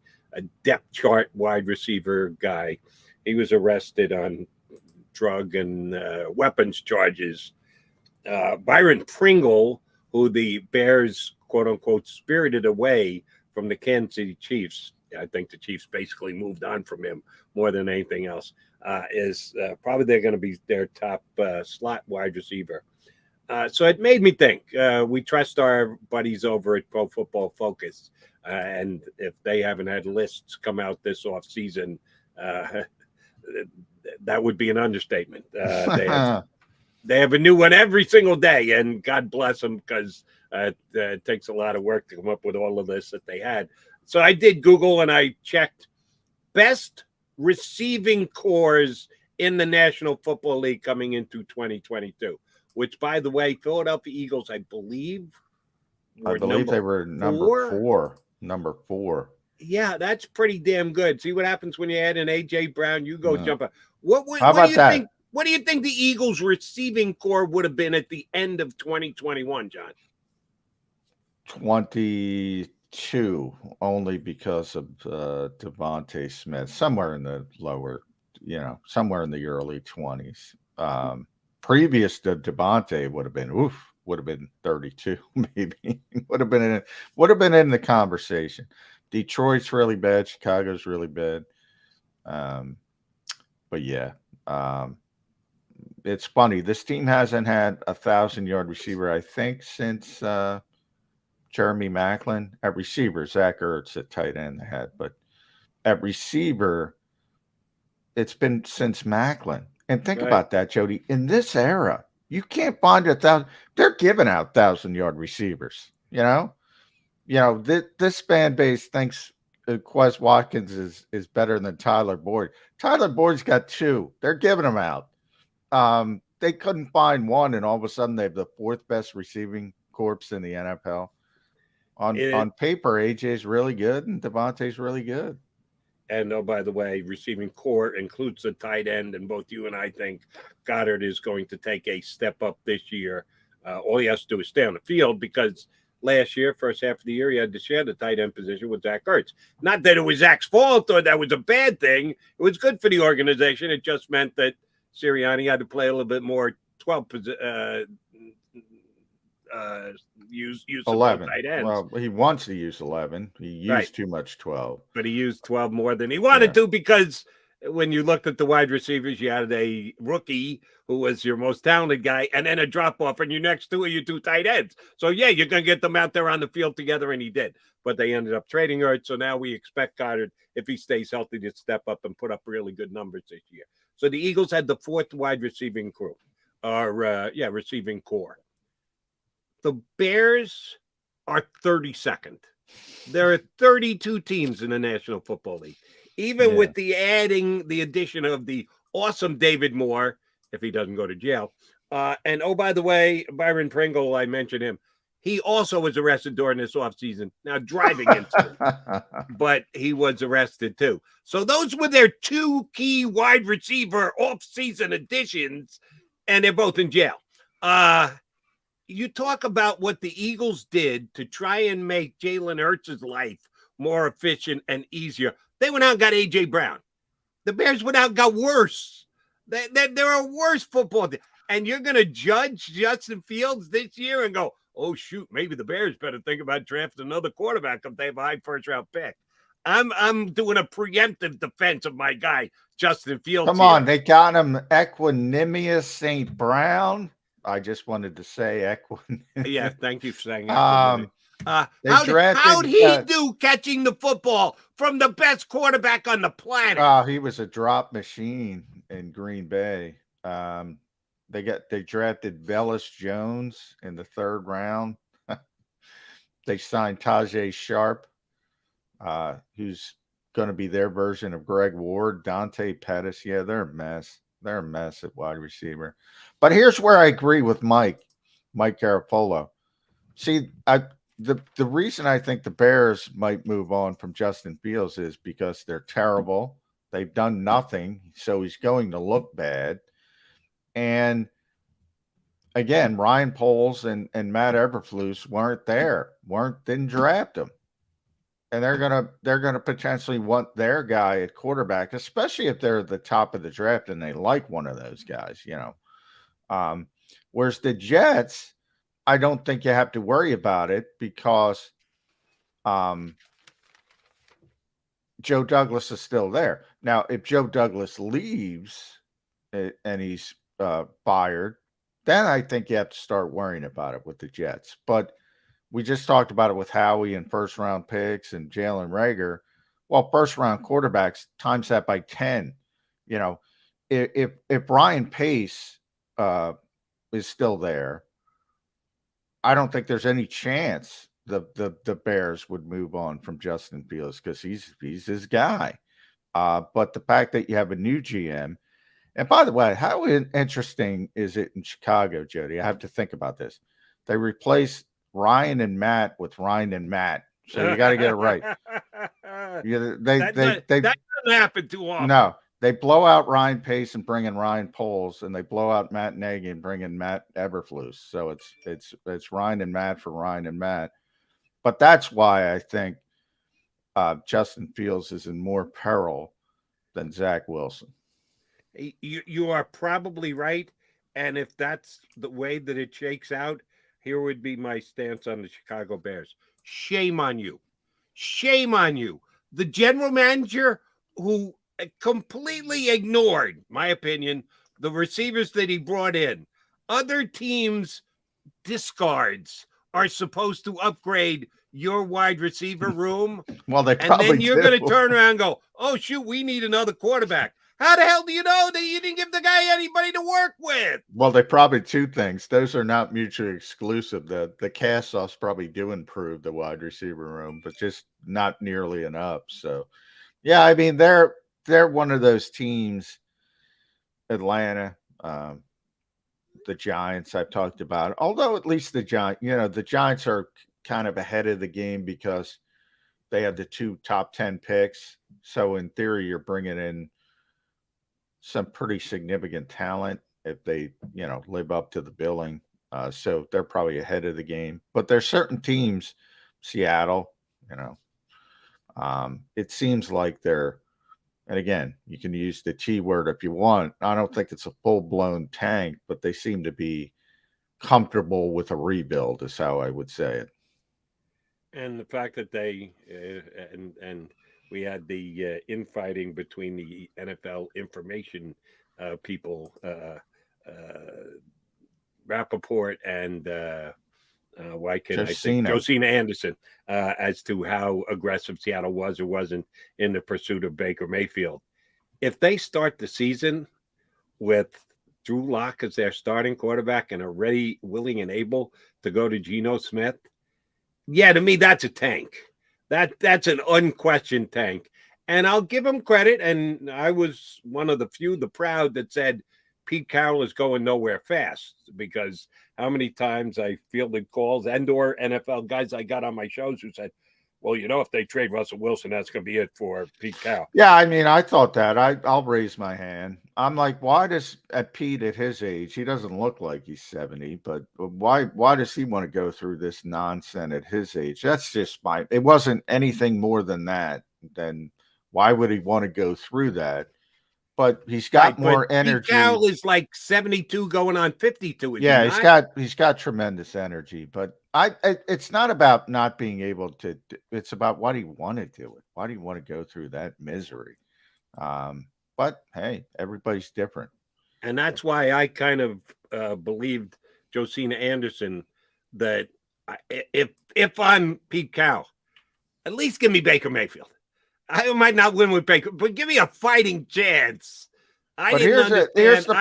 depth chart wide receiver guy. He was arrested on drug and weapons charges. Byron Pringle, who the Bears, quote unquote, spirited away from the Kansas City Chiefs. I think the Chiefs basically moved on from him more than anything else. Is probably they're going to be their top slot wide receiver. So it made me think. We trust our buddies over at Pro Football Focus, and if they haven't had lists come out this offseason, that would be an understatement. They have a new one every single day, and God bless them, because it takes a lot of work to come up with all of this that they had. So I did Google and I checked best receiving cores in the National Football League coming into 2022, which, by the way, Philadelphia Eagles, I believe they were number four. Yeah, that's pretty damn good. See what happens when you add an A.J. Brown. You go jump up. How about that? Think? What do you think the Eagles' receiving core would have been at the end of 2021, John? 22, only because of Devontae Smith, somewhere in the lower, somewhere in the early 20s. Previous to Devontae would have been 32, maybe. would have been in the conversation. Detroit's really bad. Chicago's really bad. But yeah. It's funny. This team hasn't had a 1,000-yard receiver, I think, since Jeremy Maclin. At receiver, Zach Ertz at tight end they had, but at receiver, it's been since Maclin. And think about that, Jody. In this era, you can't find 1,000. They're giving out 1,000-yard receivers. This fan base thinks Quez Watkins is better than Tyler Boyd. Tyler Boyd's got 2. They're giving them out. They couldn't find one, and all of a sudden they have the 4th best receiving corps in the NFL. On paper, AJ's really good and Devontae's really good. And oh, by the way, receiving core includes the tight end, and both you and I think Goddard is going to take a step up this year. All he has to do is stay on the field, because last year, first half of the year, he had to share the tight end position with Zach Ertz. Not that it was Zach's fault or that was a bad thing. It was good for the organization. It just meant that Sirianni had to play a little bit more 12 use 11 tight ends. Well, he wants to use 11. He used too much 12, but he used 12 more than he wanted to, because when you looked at the wide receivers, you had a rookie who was your most talented guy, and then a drop off, and your next two are your 2 tight ends. So yeah, you're gonna get them out there on the field together, and he did. But they ended up trading Ertz, so now we expect Goddard, if he stays healthy, to step up and put up really good numbers this year. So the Eagles had the 4th wide receiving crew, receiving core. The Bears are 32nd. There are 32 teams in the National Football League. Even with the addition of the awesome David Moore, if he doesn't go to jail. And oh, by the way, Byron Pringle, I mentioned him. He also was arrested during this offseason. Now, driving into but he was arrested too. So those were their 2 key wide receiver offseason additions, and they're both in jail. You talk about what the Eagles did to try and make Jalen Hurts' life more efficient and easier. They went out and got A.J. Brown. The Bears went out and got worse. They're a worse football team. and you're going to judge Justin Fields this year and go, oh, shoot, maybe the Bears better think about drafting another quarterback if they have a high first-round pick. I'm doing a preemptive defense of my guy, Justin Fields. Come on, they got him Equanimous St. Brown. I just wanted to say Equanimous. Yeah, thank you for saying that. How'd he do catching the football from the best quarterback on the planet? He was a drop machine in Green Bay. They drafted Velus Jones in the 3rd round. They signed Tajay Sharp, who's going to be their version of Greg Ward. Dante Pettis. Yeah, they're a mess. They're a mess at wide receiver. But here's where I agree with Mike Garafolo. See, the reason I think the Bears might move on from Justin Fields is because they're terrible. They've done nothing, so he's going to look bad. And again, Ryan Poles and Matt Eberflus didn't draft him. And they're gonna potentially want their guy at quarterback, especially if they're at the top of the draft and they like one of those guys, Whereas the Jets, I don't think you have to worry about it because Joe Douglas is still there. Now, if Joe Douglas leaves and he's fired, then I think you have to start worrying about it with the Jets. But we just talked about it with Howie and first-round picks and Jalen Reagor. Well, first-round quarterbacks times that by 10. If Ryan Pace is still there, I don't think there's any chance the Bears would move on from Justin Fields because he's his guy. But the fact that you have a new GM, and by the way, how interesting is it in Chicago, Jody? I have to think about this. They replaced Ryan and Matt with Ryan and Matt, so you got to get it right. That doesn't happen too often. No, they blow out Ryan Pace and bring in Ryan Poles, and they blow out Matt Nagy and bring in Matt Eberflus. So it's Ryan and Matt for Ryan and Matt. But that's why I think Justin Fields is in more peril than Zach Wilson. You are probably right. And if that's the way that it shakes out, here would be my stance on the Chicago Bears. Shame on you. Shame on you. The general manager who completely ignored, my opinion, the receivers that he brought in. Other teams' discards are supposed to upgrade your wide receiver room. Well, they and then you're going to turn around and go, oh, shoot, we need another quarterback. How the hell do you know that you didn't give the guy anybody to work with? Well, they probably two things. Those are not mutually exclusive. The cast-offs probably do improve the wide receiver room, but just not nearly enough. So, yeah, I mean, they're one of those teams, Atlanta, the Giants I've talked about. Although at least the Giants are kind of ahead of the game because they have the 2 top 10 picks. So in theory, you're bringing in some pretty significant talent if they, live up to the billing. So they're probably ahead of the game. But there's certain teams, Seattle, it seems like they're, and again, you can use the T word if you want. I don't think it's a full-blown tank, but they seem to be comfortable with a rebuild is how I would say it. And the fact that they and we had the infighting between the NFL information people, Rappaport and Josina Anderson, as to how aggressive Seattle was or wasn't in the pursuit of Baker Mayfield. If they start the season with Drew Lock as their starting quarterback and are ready, willing, and able to go to Geno Smith, yeah, to me, that's a tank. That's an unquestioned tank. And I'll give him credit. And I was one of the few, the proud, that said Pete Carroll is going nowhere fast, because how many times I fielded calls and/or NFL guys I got on my shows who said, well, if they trade Russell Wilson, that's going to be it for Pete Carroll. Yeah, I mean, I thought that. I'll raise my hand. I'm like, why does Pete at his age, he doesn't look like he's 70, but why does he want to go through this nonsense at his age? That's just it wasn't anything more than that. Then why would he want to go through that? but he's got more energy. Pete Carroll is like 72 going on 52. Yeah, he's got tremendous energy, but it's not about not being able to. It's about what he wanted to do it. Why do you want to go through that misery? But hey, everybody's different, and that's why I kind of believed Josina Anderson that if I'm Pete Carroll, at least give me Baker Mayfield. I might not win with Baker, but give me a fighting chance. Here's the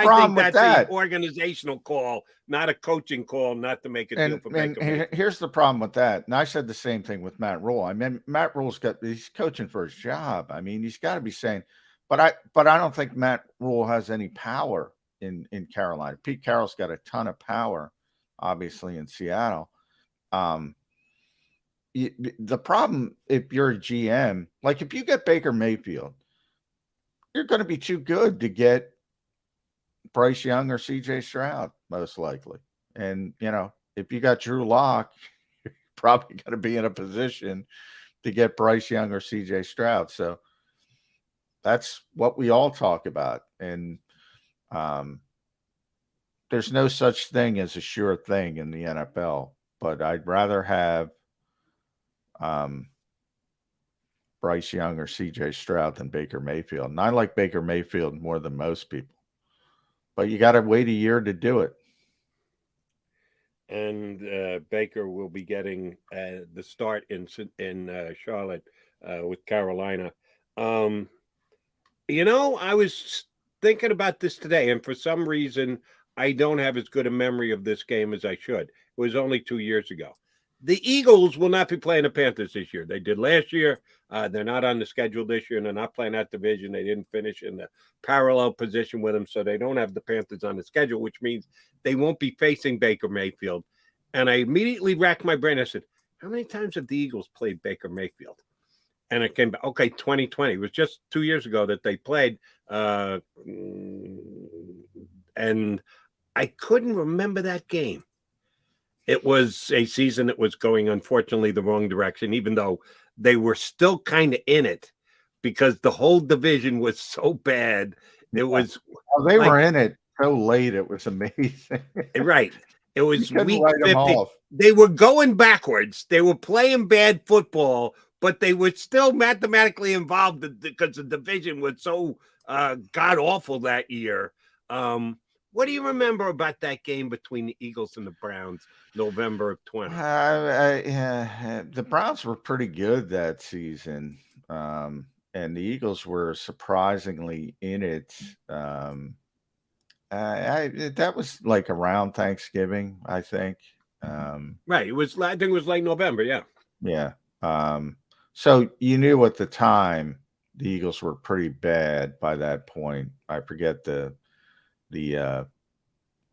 problem with that. An organizational call, not a coaching call, not to make a deal for Baker Mayfield. Here's the problem with that. And I said the same thing with Matt Rule. I mean, Matt Rule's he's coaching for his job. I mean, he's got to be saying, but I don't think Matt Rule has any power in Carolina. Pete Carroll's got a ton of power, obviously, in Seattle. The problem, if you're a GM, like if you get Baker Mayfield, you're going to be too good to get Bryce Young or CJ Stroud, most likely. And, if you got Drew Lock, you're probably going to be in a position to get Bryce Young or CJ Stroud. So that's what we all talk about. And there's no such thing as a sure thing in the NFL, but I'd rather have Bryce Young or CJ Stroud than Baker Mayfield. And I like Baker Mayfield more than most people. But you got to wait a year to do it. And Baker will be getting the start in Charlotte with Carolina. I was thinking about this today, and for some reason, I don't have as good a memory of this game as I should. It was only 2 years ago. The Eagles will not be playing the Panthers this year. They did last year. They're not on the schedule this year, and they're not playing that division. They didn't finish in the parallel position with them, so they don't have the Panthers on the schedule, which means they won't be facing Baker Mayfield. And I immediately racked my brain. I said, how many times have the Eagles played Baker Mayfield? And it came back, 2020. It was just 2 years ago that they played. And I couldn't remember that game. It was a season that was going, unfortunately, the wrong direction, even though they were still kind of in it because the whole division was so bad. It was they were in it so late. It was amazing. Right. It was week 50. They were going backwards. They were playing bad football, but they were still mathematically involved because the division was so god awful that year. What do you remember about that game between the Eagles and the Browns, November of 20? The Browns were pretty good that season, and the Eagles were surprisingly in it. That was like around Thanksgiving, I think. Right. I think it was late November. Yeah. Yeah. So you knew at the time the Eagles were pretty bad by that point. I forget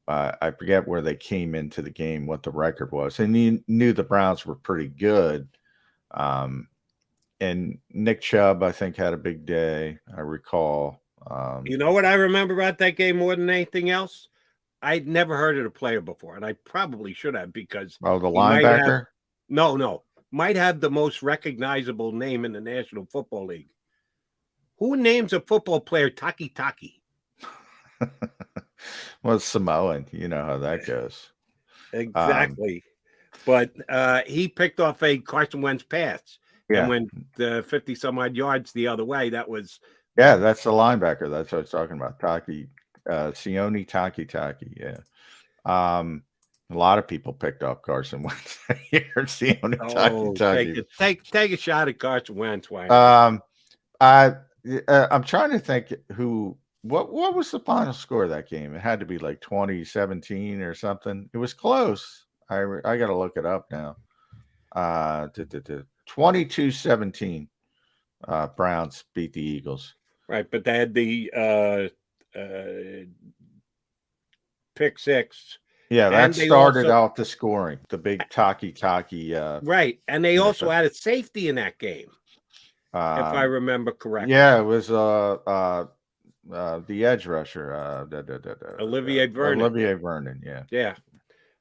I forget where they came into the game, what the record was, and you knew the Browns were pretty good. And Nick Chubb, I think, had a big day. I recall. You know what I remember about that game more than anything else? I'd never heard of the player before, and I probably should have because the linebacker. Might have the most recognizable name in the National Football League. Who names a football player Taki Taki? Well, Samoan, you know how that goes. Exactly. But he picked off a Carson Wentz pass and went 50 some odd yards the other way. That was that's the linebacker. That's what I was talking about. Taki, Sione Taki. Yeah. A lot of people picked off Carson Wentz here. Sione Taki. Take a shot at Carson Wentz. I'm trying to think what was the final score of that game? It had to be like 2017 or something. It was close. I got to look it up now. 22-17. Browns beat the Eagles. Right, but they had the pick six. Yeah, that started off the scoring. The big Taki. Right, and they also had a safety in that game, if I remember correctly. Yeah, it was the edge rusher, Olivier Vernon. Olivier Vernon, yeah.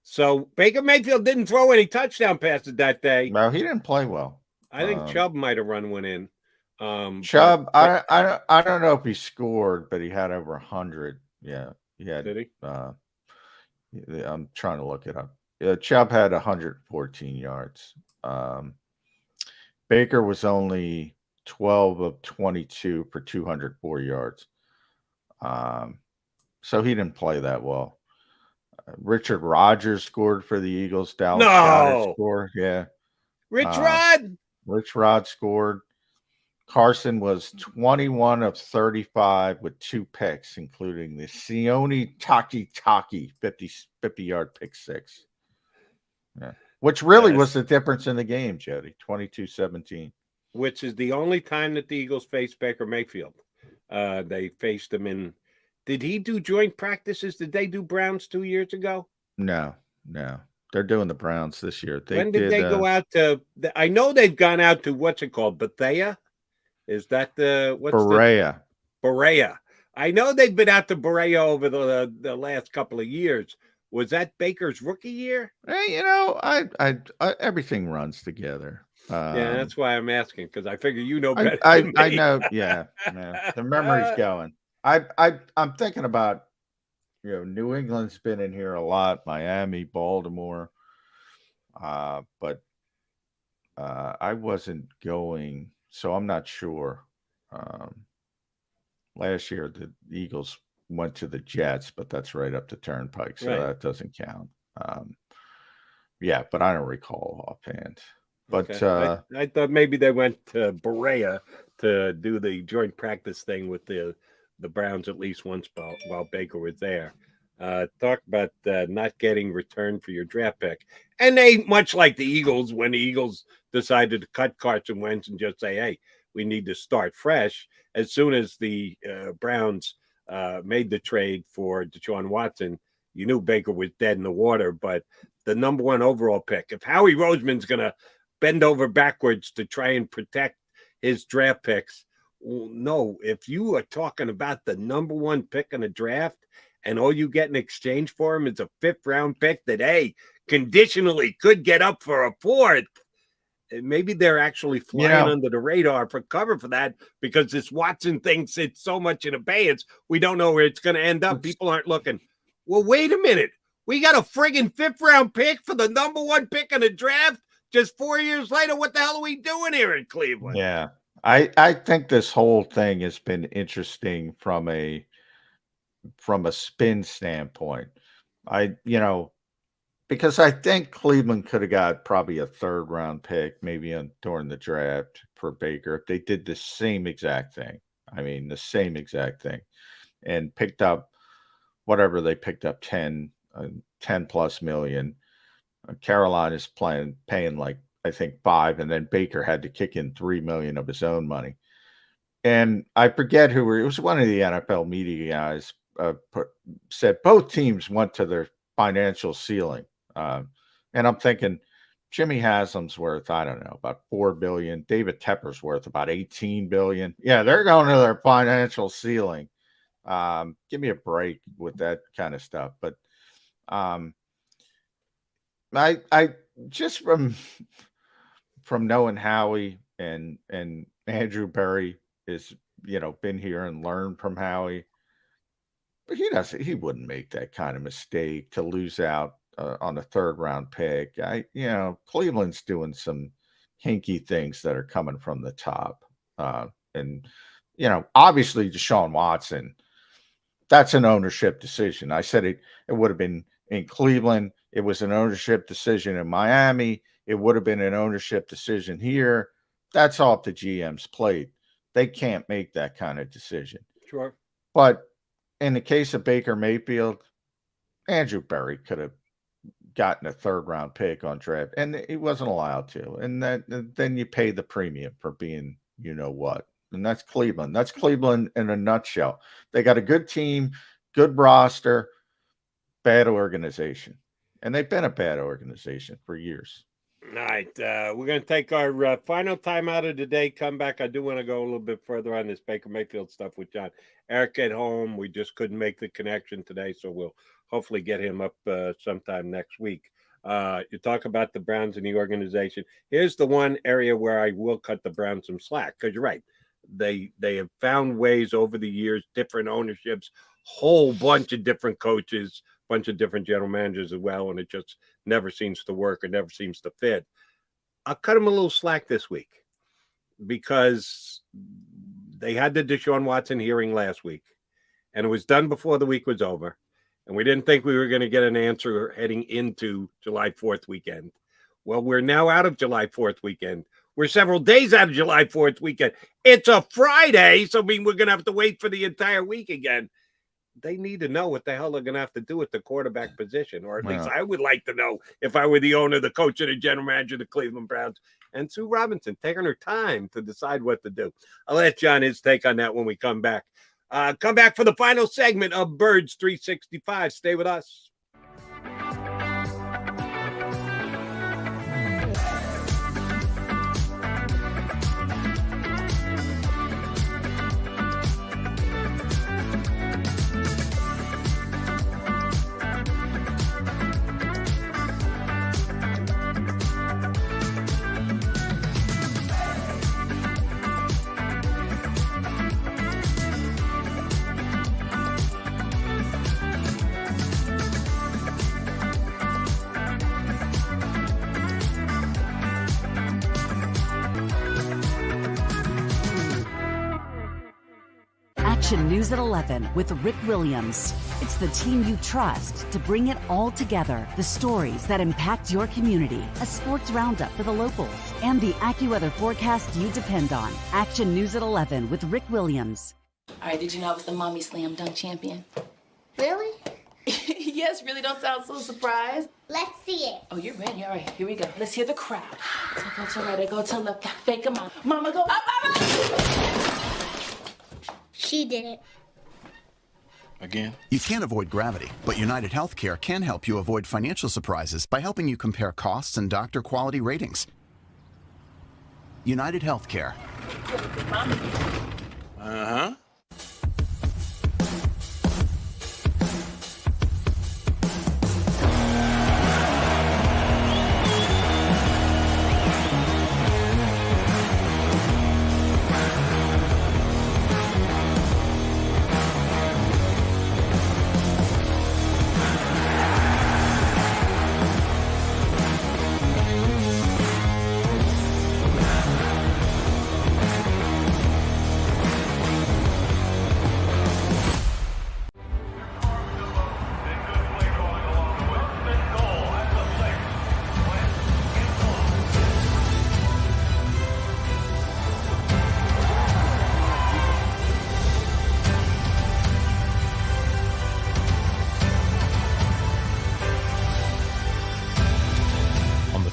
So Baker Mayfield didn't throw any touchdown passes that day. No, he didn't play well. I think Chubb might have run one in. Chubb, I don't know if he scored, but he had over 100. Yeah, he had. Did he? I'm trying to look it up. Chubb had 114 yards. Baker was only 12 of 22 for 204 yards. So he didn't play that well. Richard Rodgers scored for the Eagles. Dallas Goedert scored. Yeah. Rich Rod scored. Carson was 21 of 35 with 2 picks, including the Sione Taki 50-yard pick 6. Yeah. Which really was the difference in the game, Jody. 22-17. Which is the only time that the Eagles faced Baker Mayfield. They faced him in. Did he do joint practices? Did they do Browns 2 years ago? No. They're doing the Browns this year. When did they go out to? I know they've gone out to what's it called? Bethea? Is that the what's Berea? Berea. I know they've been out to Berea over the last couple of years. Was that Baker's rookie year? Hey, I everything runs together. Yeah, that's why I'm asking, because I figure you know better. I know. Yeah, the memory's going. I'm thinking about, New England's been in here a lot, Miami, Baltimore, but I wasn't going, so I'm not sure. Last year the Eagles went to the Jets, but that's right up the turnpike, so that doesn't count. Yeah, but I don't recall offhand. But okay. I thought maybe they went to Berea to do the joint practice thing with the Browns at least once while Baker was there. Talk about not getting return for your draft pick. And they, much like the Eagles, when the Eagles decided to cut Carson Wentz and just say, hey, we need to start fresh. As soon as the Browns made the trade for Deshaun Watson, you knew Baker was dead in the water. But the number 1 overall pick, if Howie Roseman's going to bend over backwards to try and protect his draft picks, no, if you are talking about the number 1 pick in the draft and all you get in exchange for him is a 5th round pick that, hey, conditionally could get up for a 4th, maybe they're actually flying under the radar for cover for that, because this Watson thing sits so much in abeyance. We don't know where it's going to end up. People aren't looking. Well, wait a minute. We got a friggin' 5th round pick for the number 1 pick in the draft just 4 years later. What the hell are we doing here in Cleveland? Yeah. I think this whole thing has been interesting from a spin standpoint. Because I think Cleveland could have got probably a 3rd round pick, maybe during the draft for Baker, if they did the same exact thing. I mean, the same exact thing, and picked up whatever they picked up, 10 plus million. Carolina's paying like, I think 5, and then Baker had to kick in 3 million of his own money. And I forget it was one of the NFL media guys said both teams went to their financial ceiling. And I'm thinking Jimmy Haslam's worth, I don't know, about $4 billion. David Tepper's worth about $18 billion. Yeah, they're going to their financial ceiling. Give me a break with that kind of stuff. But I just from knowing Howie and Andrew Berry is, been here and learned from Howie, but he wouldn't make that kind of mistake to lose out on a 3rd round pick. Cleveland's doing some hinky things that are coming from the top. And obviously Deshaun Watson, that's an ownership decision. I said it would have been in Cleveland. It was an ownership decision in Miami. It would have been an ownership decision here. That's off the GM's plate. They can't make that kind of decision. Sure. But in the case of Baker Mayfield, Andrew Berry could have gotten a 3rd round pick on draft, and he wasn't allowed to. And then you pay the premium for being, what. And that's Cleveland. That's Cleveland in a nutshell. They got a good team, good roster, bad organization. And they've been a bad organization for years. All right. We're going to take our final time out of the day. Come back. I do want to go a little bit further on this Baker Mayfield stuff with John. Eric at home. We just couldn't make the connection today, so we'll hopefully get him up sometime next week. You talk about the Browns and the organization. Here's the one area where I will cut the Browns some slack, because you're right. They have found ways over the years, different ownerships, whole bunch of different coaches, bunch of different general managers as well, and it just never seems to work or never seems to fit. I'll cut them a little slack this week because they had the Deshaun Watson hearing last week, and it was done before the week was over, and we didn't think we were going to get an answer heading into July 4th weekend. Well, we're now out of July 4th weekend. We're several days out of July 4th weekend. It's a Friday, so I mean, we're going to have to wait for the entire week again. They need to know what the hell they're going to have to do at the quarterback position, or at least I would like to know if I were the owner, the coach, and the general manager of the Cleveland Browns. And Sue Robinson taking her time to decide what to do. I'll let John his take on that when we come back. Come back for the final segment of Birds 365. Stay with us. Action News at 11 with Rick Williams. It's the team you trust to bring it all together. The stories that impact your community, a sports roundup for the locals, and the AccuWeather forecast you depend on. Action News at 11 with Rick Williams. All right, did you know I was the mommy slam dunk champion? Really? Yes, really, don't sound so surprised. Let's see it. Oh, you're ready. All right, here we go. Let's hear the crowd. So go to right, go to left, fake 'em out. Mama, go up, mama! She did it. Again? You can't avoid gravity, but United Healthcare can help you avoid financial surprises by helping you compare costs and doctor quality ratings. United Healthcare. Uh-huh.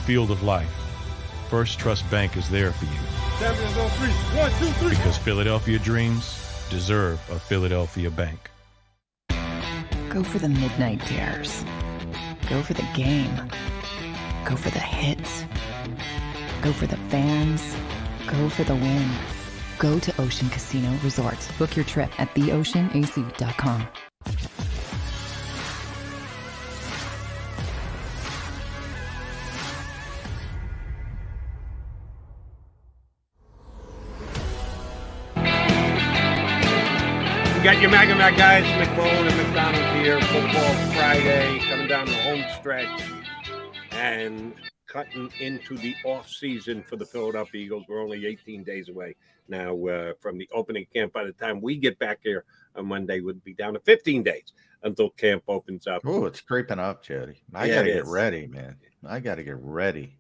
Field of life, First Trust Bank is there for you. Champions on three. 1, 2, 3. Because Philadelphia dreams deserve a Philadelphia bank. Go for the midnight dares. Go for the game. Go for the hits. Go for the fans. Go for the win. Go to Ocean Casino Resort. Book your trip at theoceanac.com. You got your Mac guys, McMullen and McDonald here. Football Friday, coming down the home stretch and cutting into the off season for the Philadelphia Eagles. We're only 18 days away now from the opening camp. By the time we get back here on Monday, we'll be down to 15 days until camp opens up. Oh, it's creeping up, Chetty. I got to get ready, man. I got to get ready.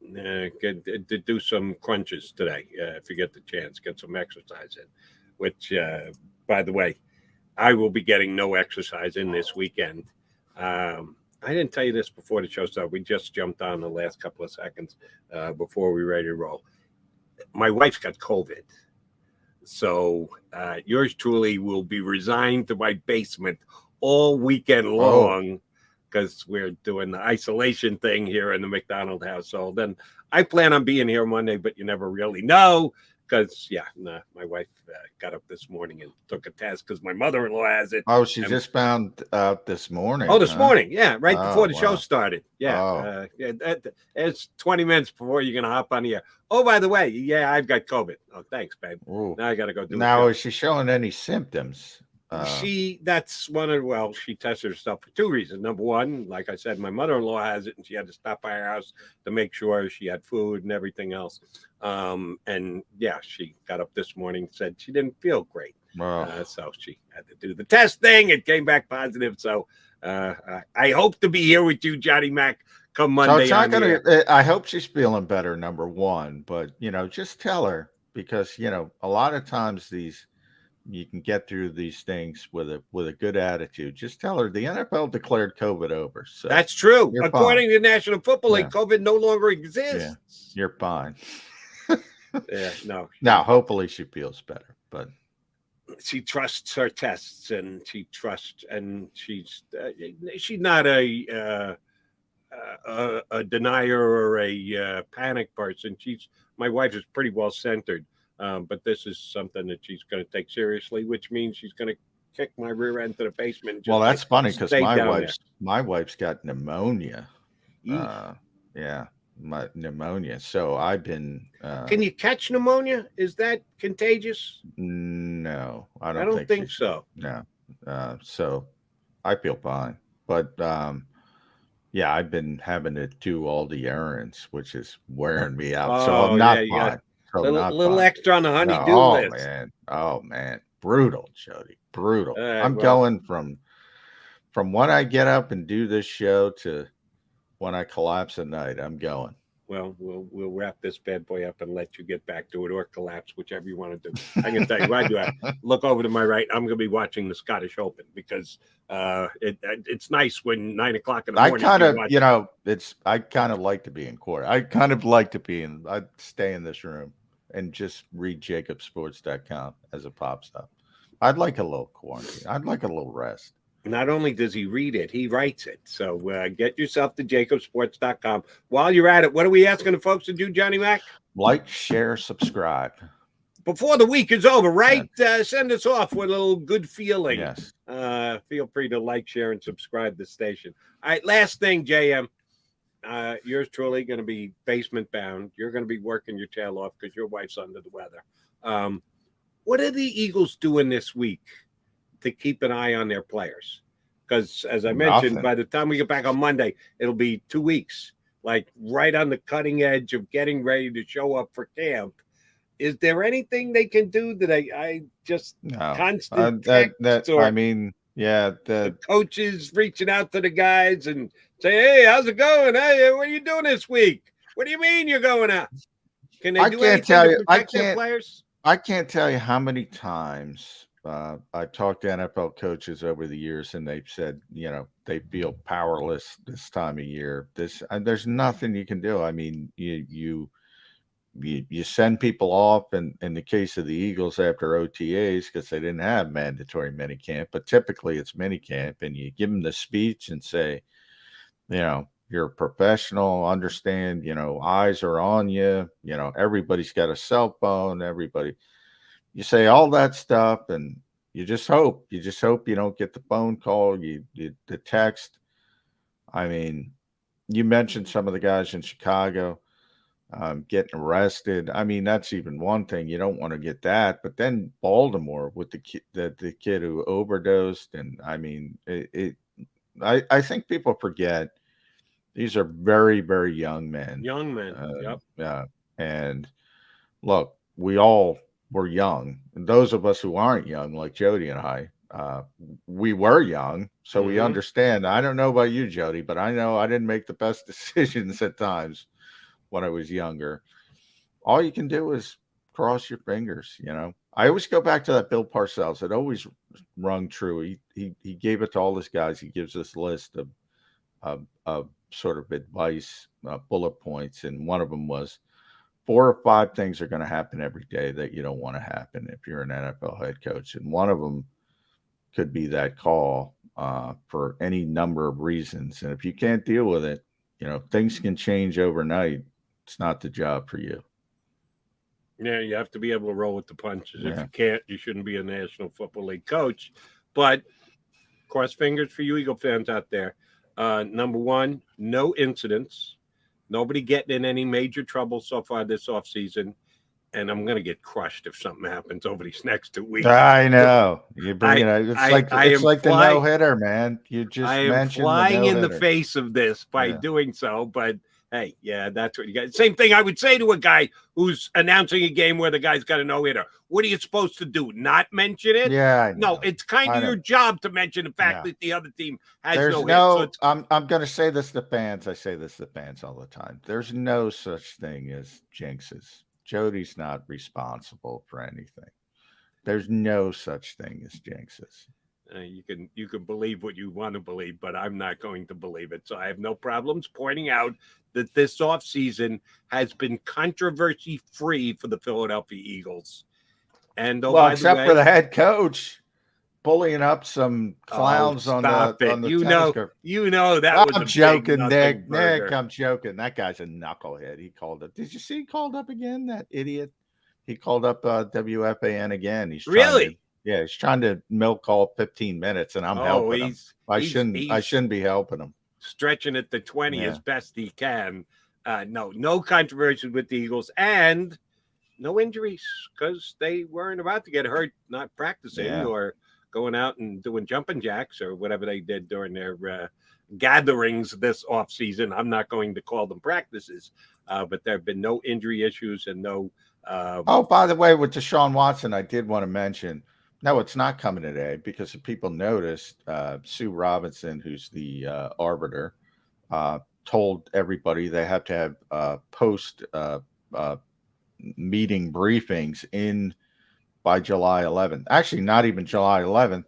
To do some crunches today if you get the chance. Get some exercise in, which, by the way, I will be getting no exercise in this weekend. I didn't tell you this before the show started. We just jumped on the last couple of seconds before we were ready to roll. My wife's got COVID. So yours truly will be resigned to my basement all weekend long because we're doing the isolation thing here in the McDonald household. And I plan on being here Monday, but you never really know because my wife got up this morning and took a test because my mother-in-law has it. Oh, she just found out this morning. Oh, this morning, yeah, right before the show wow. started. Yeah, Oh. it's 20 minutes before you're gonna hop on the air. Oh, by the way, yeah, I've got COVID. Oh, thanks, babe. Ooh. Now I gotta go do. Now, is she showing any symptoms? That's one of, well, she tested herself for two reasons. Number one, like I said, my mother-in-law has it, and she had to stop by her house to make sure she had food and everything else. And yeah, she got up this morning, said she didn't feel great. Wow. So she had to do the test thing. It came back positive. So I hope to be here with you, Johnny Mac, come Monday. So it's not gonna, I hope she's feeling better, number one, but just tell her, because a lot of times you can get through these things with a good attitude. Just tell her the NFL declared COVID over. So that's true. fine. According to the National Football League, COVID no longer exists. Yeah, you're fine. Yeah, no. Now, hopefully she feels better, but she trusts her tests, and she's not a denier or a panic person. My wife is pretty well centered. But this is something that she's going to take seriously, which means she's going to kick my rear end to the basement. And just, well, that's funny because my wife's got pneumonia. My pneumonia. So I've been. Can you catch pneumonia? Is that contagious? No, I don't think so. No. So I feel fine, but yeah, I've been having to do all the errands, which is wearing me out. So I'm not fine. Little extra on the honey-do list. Oh man, brutal, Jody, brutal. I'm going from when I get up and do this show to when I collapse at night. I'm going. Well, we'll wrap this bad boy up and let you get back to it, or collapse, whichever you want to do. I can tell you right now. Look over to my right. I'm going to be watching the Scottish Open because it's nice when 9 o'clock in the morning. I kind of like to be in court. I kind of like to be I'd stay in this room and just read JAKIBSports.com as a pop stop. I'd like a little quarantine. I'd like a little rest. Not only does he read it, he writes it. So get yourself to JAKIBSports.com. While you're at it, what are we asking the folks to do, Johnny Mac? Like, share, subscribe. Before the week is over, right? Send us off with a little good feeling. Yes. Feel free to like, share, and subscribe to the station. All right, last thing, JM. Yours truly going to be basement bound. You're going to be working your tail off because your wife's under the weather. What are the Eagles doing this week to keep an eye on their players? Because as I mentioned, by the time we get back on Monday, it'll be 2 weeks, like right on the cutting edge of getting ready to show up for camp. Is there anything they can do that I just constant text or, I mean, yeah, the coaches reaching out to the guys and say, "Hey, how's it going? Hey, what are you doing this week? What do you mean you're going out?" Can they do anything to protect their players? I can't tell you how many times I talked to NFL coaches over the years, and they've said, they feel powerless this time of year. There's nothing you can do. I mean, you send people off, and in the case of the Eagles after OTAs, because they didn't have mandatory minicamp, but typically it's minicamp, and you give them the speech and say, you're a professional, understand, eyes are on you, everybody's got a cell phone, you say all that stuff, and you just hope you don't get the phone call, the text. I mean, you mentioned some of the guys in Chicago getting arrested. I mean, that's even one thing. You don't want to get that. But then Baltimore with the kid who overdosed, and I mean, I think people forget these are very, very young men. Young men. Yep. Yeah. And look, we all were young. And those of us who aren't young, like Jody and I, we were young, so we understand. I don't know about you, Jody, but I know I didn't make the best decisions at times when I was younger. All you can do is cross your fingers. I always go back to that Bill Parcells. It always rung true. He gave it to all his guys. He gives this list of sort of advice, bullet points, and one of them was 4 or 5 things are going to happen every day that you don't want to happen if you're an NFL head coach, and one of them could be that call for any number of reasons. And if you can't deal with it, things can change overnight. It's not the job for you. Yeah, you have to be able to roll with the punches. If you can't, you shouldn't be a National Football League coach. But cross fingers for you Eagle fans out there. Number one, no incidents. Nobody getting in any major trouble so far this offseason. And I'm going to get crushed if something happens over these next 2 weeks. I know. You bring it out. It's like the no-hitter, man. You just I am flying in the face of this by doing so, but hey, yeah, that's what you got. Same thing I would say to a guy who's announcing a game where the guy's got a no-hitter. What are you supposed to do? Not mention it? Yeah. No, it's kind of your job to mention the fact that the other team has no hit. So I'm going to say this to fans. I say this to fans all the time. There's no such thing as jinxes. Jody's not responsible for anything. There's no such thing as jinxes. You can believe what you want to believe, but I'm not going to believe it. So I have no problems pointing out that this offseason has been controversy-free for the Philadelphia Eagles. And except for the head coach bullying up some clowns on the tennis court. That I'm joking, Nick. Nick, I'm joking. That guy's a knucklehead. He called up. Did you see he called up again? That idiot. He called up WFAN again. He's he's trying to milk all 15 minutes, and I'm helping him. I shouldn't be helping him. Stretching it to 20 as best he can. No controversy with the Eagles, and no injuries because they weren't about to get hurt not practicing or going out and doing jumping jacks or whatever they did during their gatherings this offseason. I'm not going to call them practices, but there have been no injury issues and no. By the way, with Deshaun Watson, I did want to mention, no, it's not coming today because if people noticed, Sue Robinson, who's the arbiter, told everybody they have to have post meeting briefings by July 11th. Actually, not even July 11th,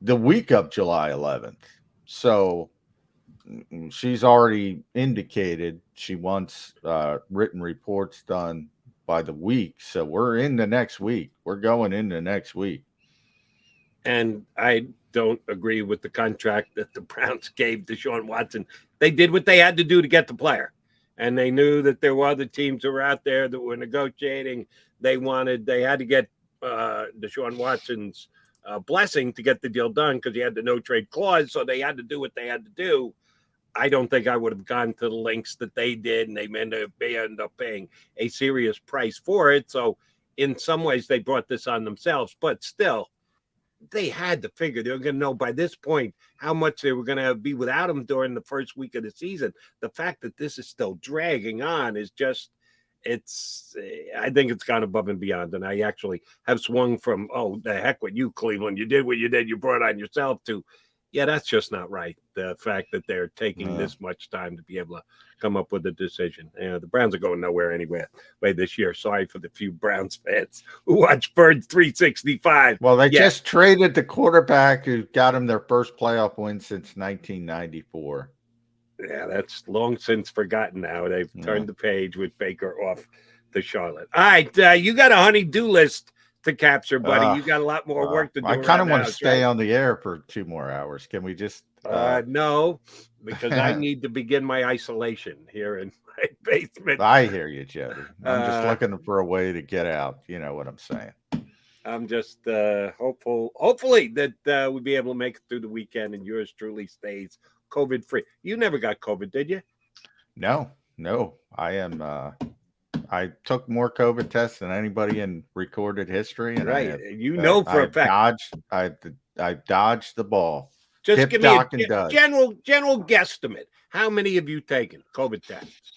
the week of July 11th. So she's already indicated she wants written reports done by the week. So we're in the next week. We're going into next week. And I don't agree with the contract that the Browns gave Deshaun Watson. They did what they had to do to get the player. And they knew that there were other teams that were out there that were negotiating. They had to get Deshaun Watson's blessing to get the deal done because he had the no trade clause. So they had to do what they had to do. I don't think I would have gone to the lengths that they did, and they end up paying a serious price for it. So in some ways they brought this on themselves, but still they had to figure they were going to know by this point how much they were going to be without him during the first week of the season. The fact that this is still dragging on is just, I think it's gone above and beyond. And I actually have swung from, the heck with you, Cleveland. You did what you did. You brought on yourself to, that's just not right. The fact that they're taking this much time to be able to come up with a decision. The Browns are going nowhere anyway this year. Sorry for the few Browns fans who watch Bird 365. Well, they just traded the quarterback who got them their first playoff win since 1994. Yeah, that's long since forgotten now. They've turned the page with Baker off to Charlotte. All right, you got a honey-do list to capture, buddy. You got a lot more work to do. I kind of want to stay on the air for 2 more hours. Can we just no, because I need to begin my isolation here in my basement. I hear you, Jody. I'm just looking for a way to get out. You know what I'm saying? I'm just hopefully that we'll be able to make it through the weekend and yours truly stays COVID free. You never got COVID, did you? No. I am I took more COVID tests than anybody in recorded history. And for a fact. I dodged the ball. Just give me a general guesstimate. How many have you taken COVID tests?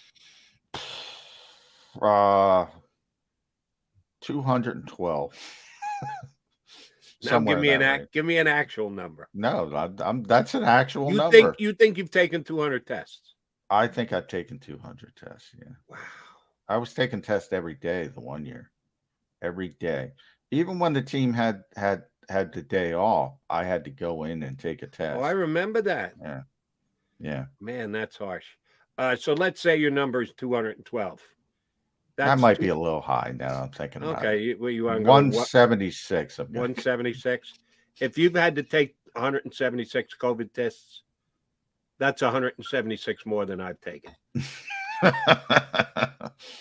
212. Now give me an actual number. No, that's an actual number. You think you've taken 200 tests? I think I've taken 200 tests. Yeah. Wow. I was taking tests every day the 1 year. Every day. Even when the team had the day off, I had to go in and take a test. Oh, I remember that. Yeah. Man, that's harsh. So let's say your number is 212. That might be a little high now. I'm thinking about it. You want 176. 176. If you've had to take 176 COVID tests, that's 176 more than I've taken.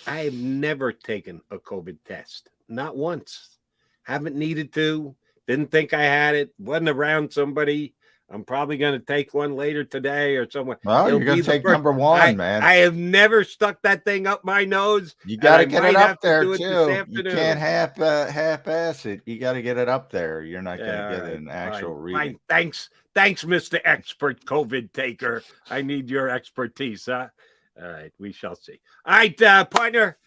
I have never taken a COVID test. Not once. Haven't needed to. Didn't think I had it. Wasn't around somebody. I'm probably going to take one later today or somewhere. Well, you're going to take number one, man. I have never stuck that thing up my nose. You got to get it up there, too. You can't half-ass it. You got to get it up there. You're not going to get an actual reading. Thanks, Mr. Expert COVID taker. I need your expertise, huh? All right, we shall see. All right, partner.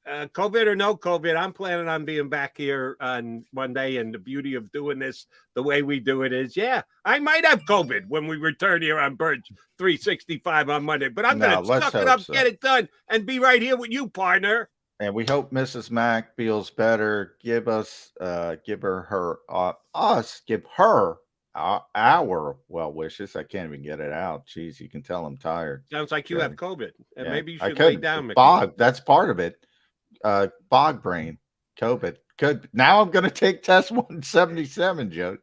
COVID or no COVID, I'm planning on being back here on Monday. And the beauty of doing this the way we do it is, yeah, I might have COVID when we return here on Birds 365 on Monday. But I'm going to suck it up, get it done, and be right here with you, partner. And we hope Mrs. Mack feels better. Give her our well wishes. I can't even get it out. Jeez, you can tell I'm tired. Sounds like you have COVID, and maybe you should lay lay down. Bog, that's part of it. Bog brain, COVID. Good. Now I'm going to take test 177, Joe.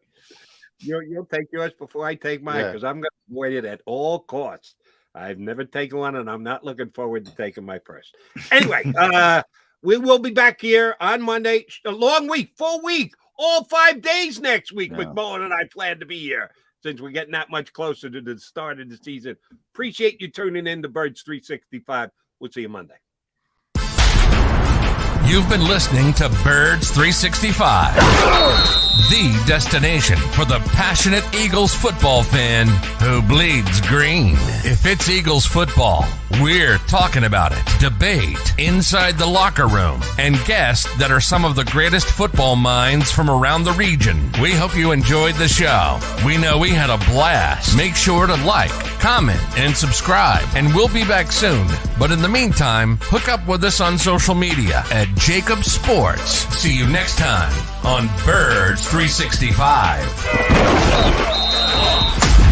You'll take yours before I take mine, because I'm going to avoid it at all costs. I've never taken one, and I'm not looking forward to taking my first. Anyway, we will be back here on Monday. A long week, full week, all 5 days next week with Bowen and I plan to be here since we're getting that much closer to the start of the season. Appreciate you tuning in to Birds 365. We'll see you Monday. You've been listening to Birds 365, the destination for the passionate Eagles football fan who bleeds green. If it's Eagles football, we're talking about it. Debate inside the locker room and guests that are some of the greatest football minds from around the region. We hope you enjoyed the show. We know we had a blast. Make sure to like, comment, and subscribe, and we'll be back soon. But in the meantime, hook up with us on social media at JAKIB Sports. See you next time on Birds 365.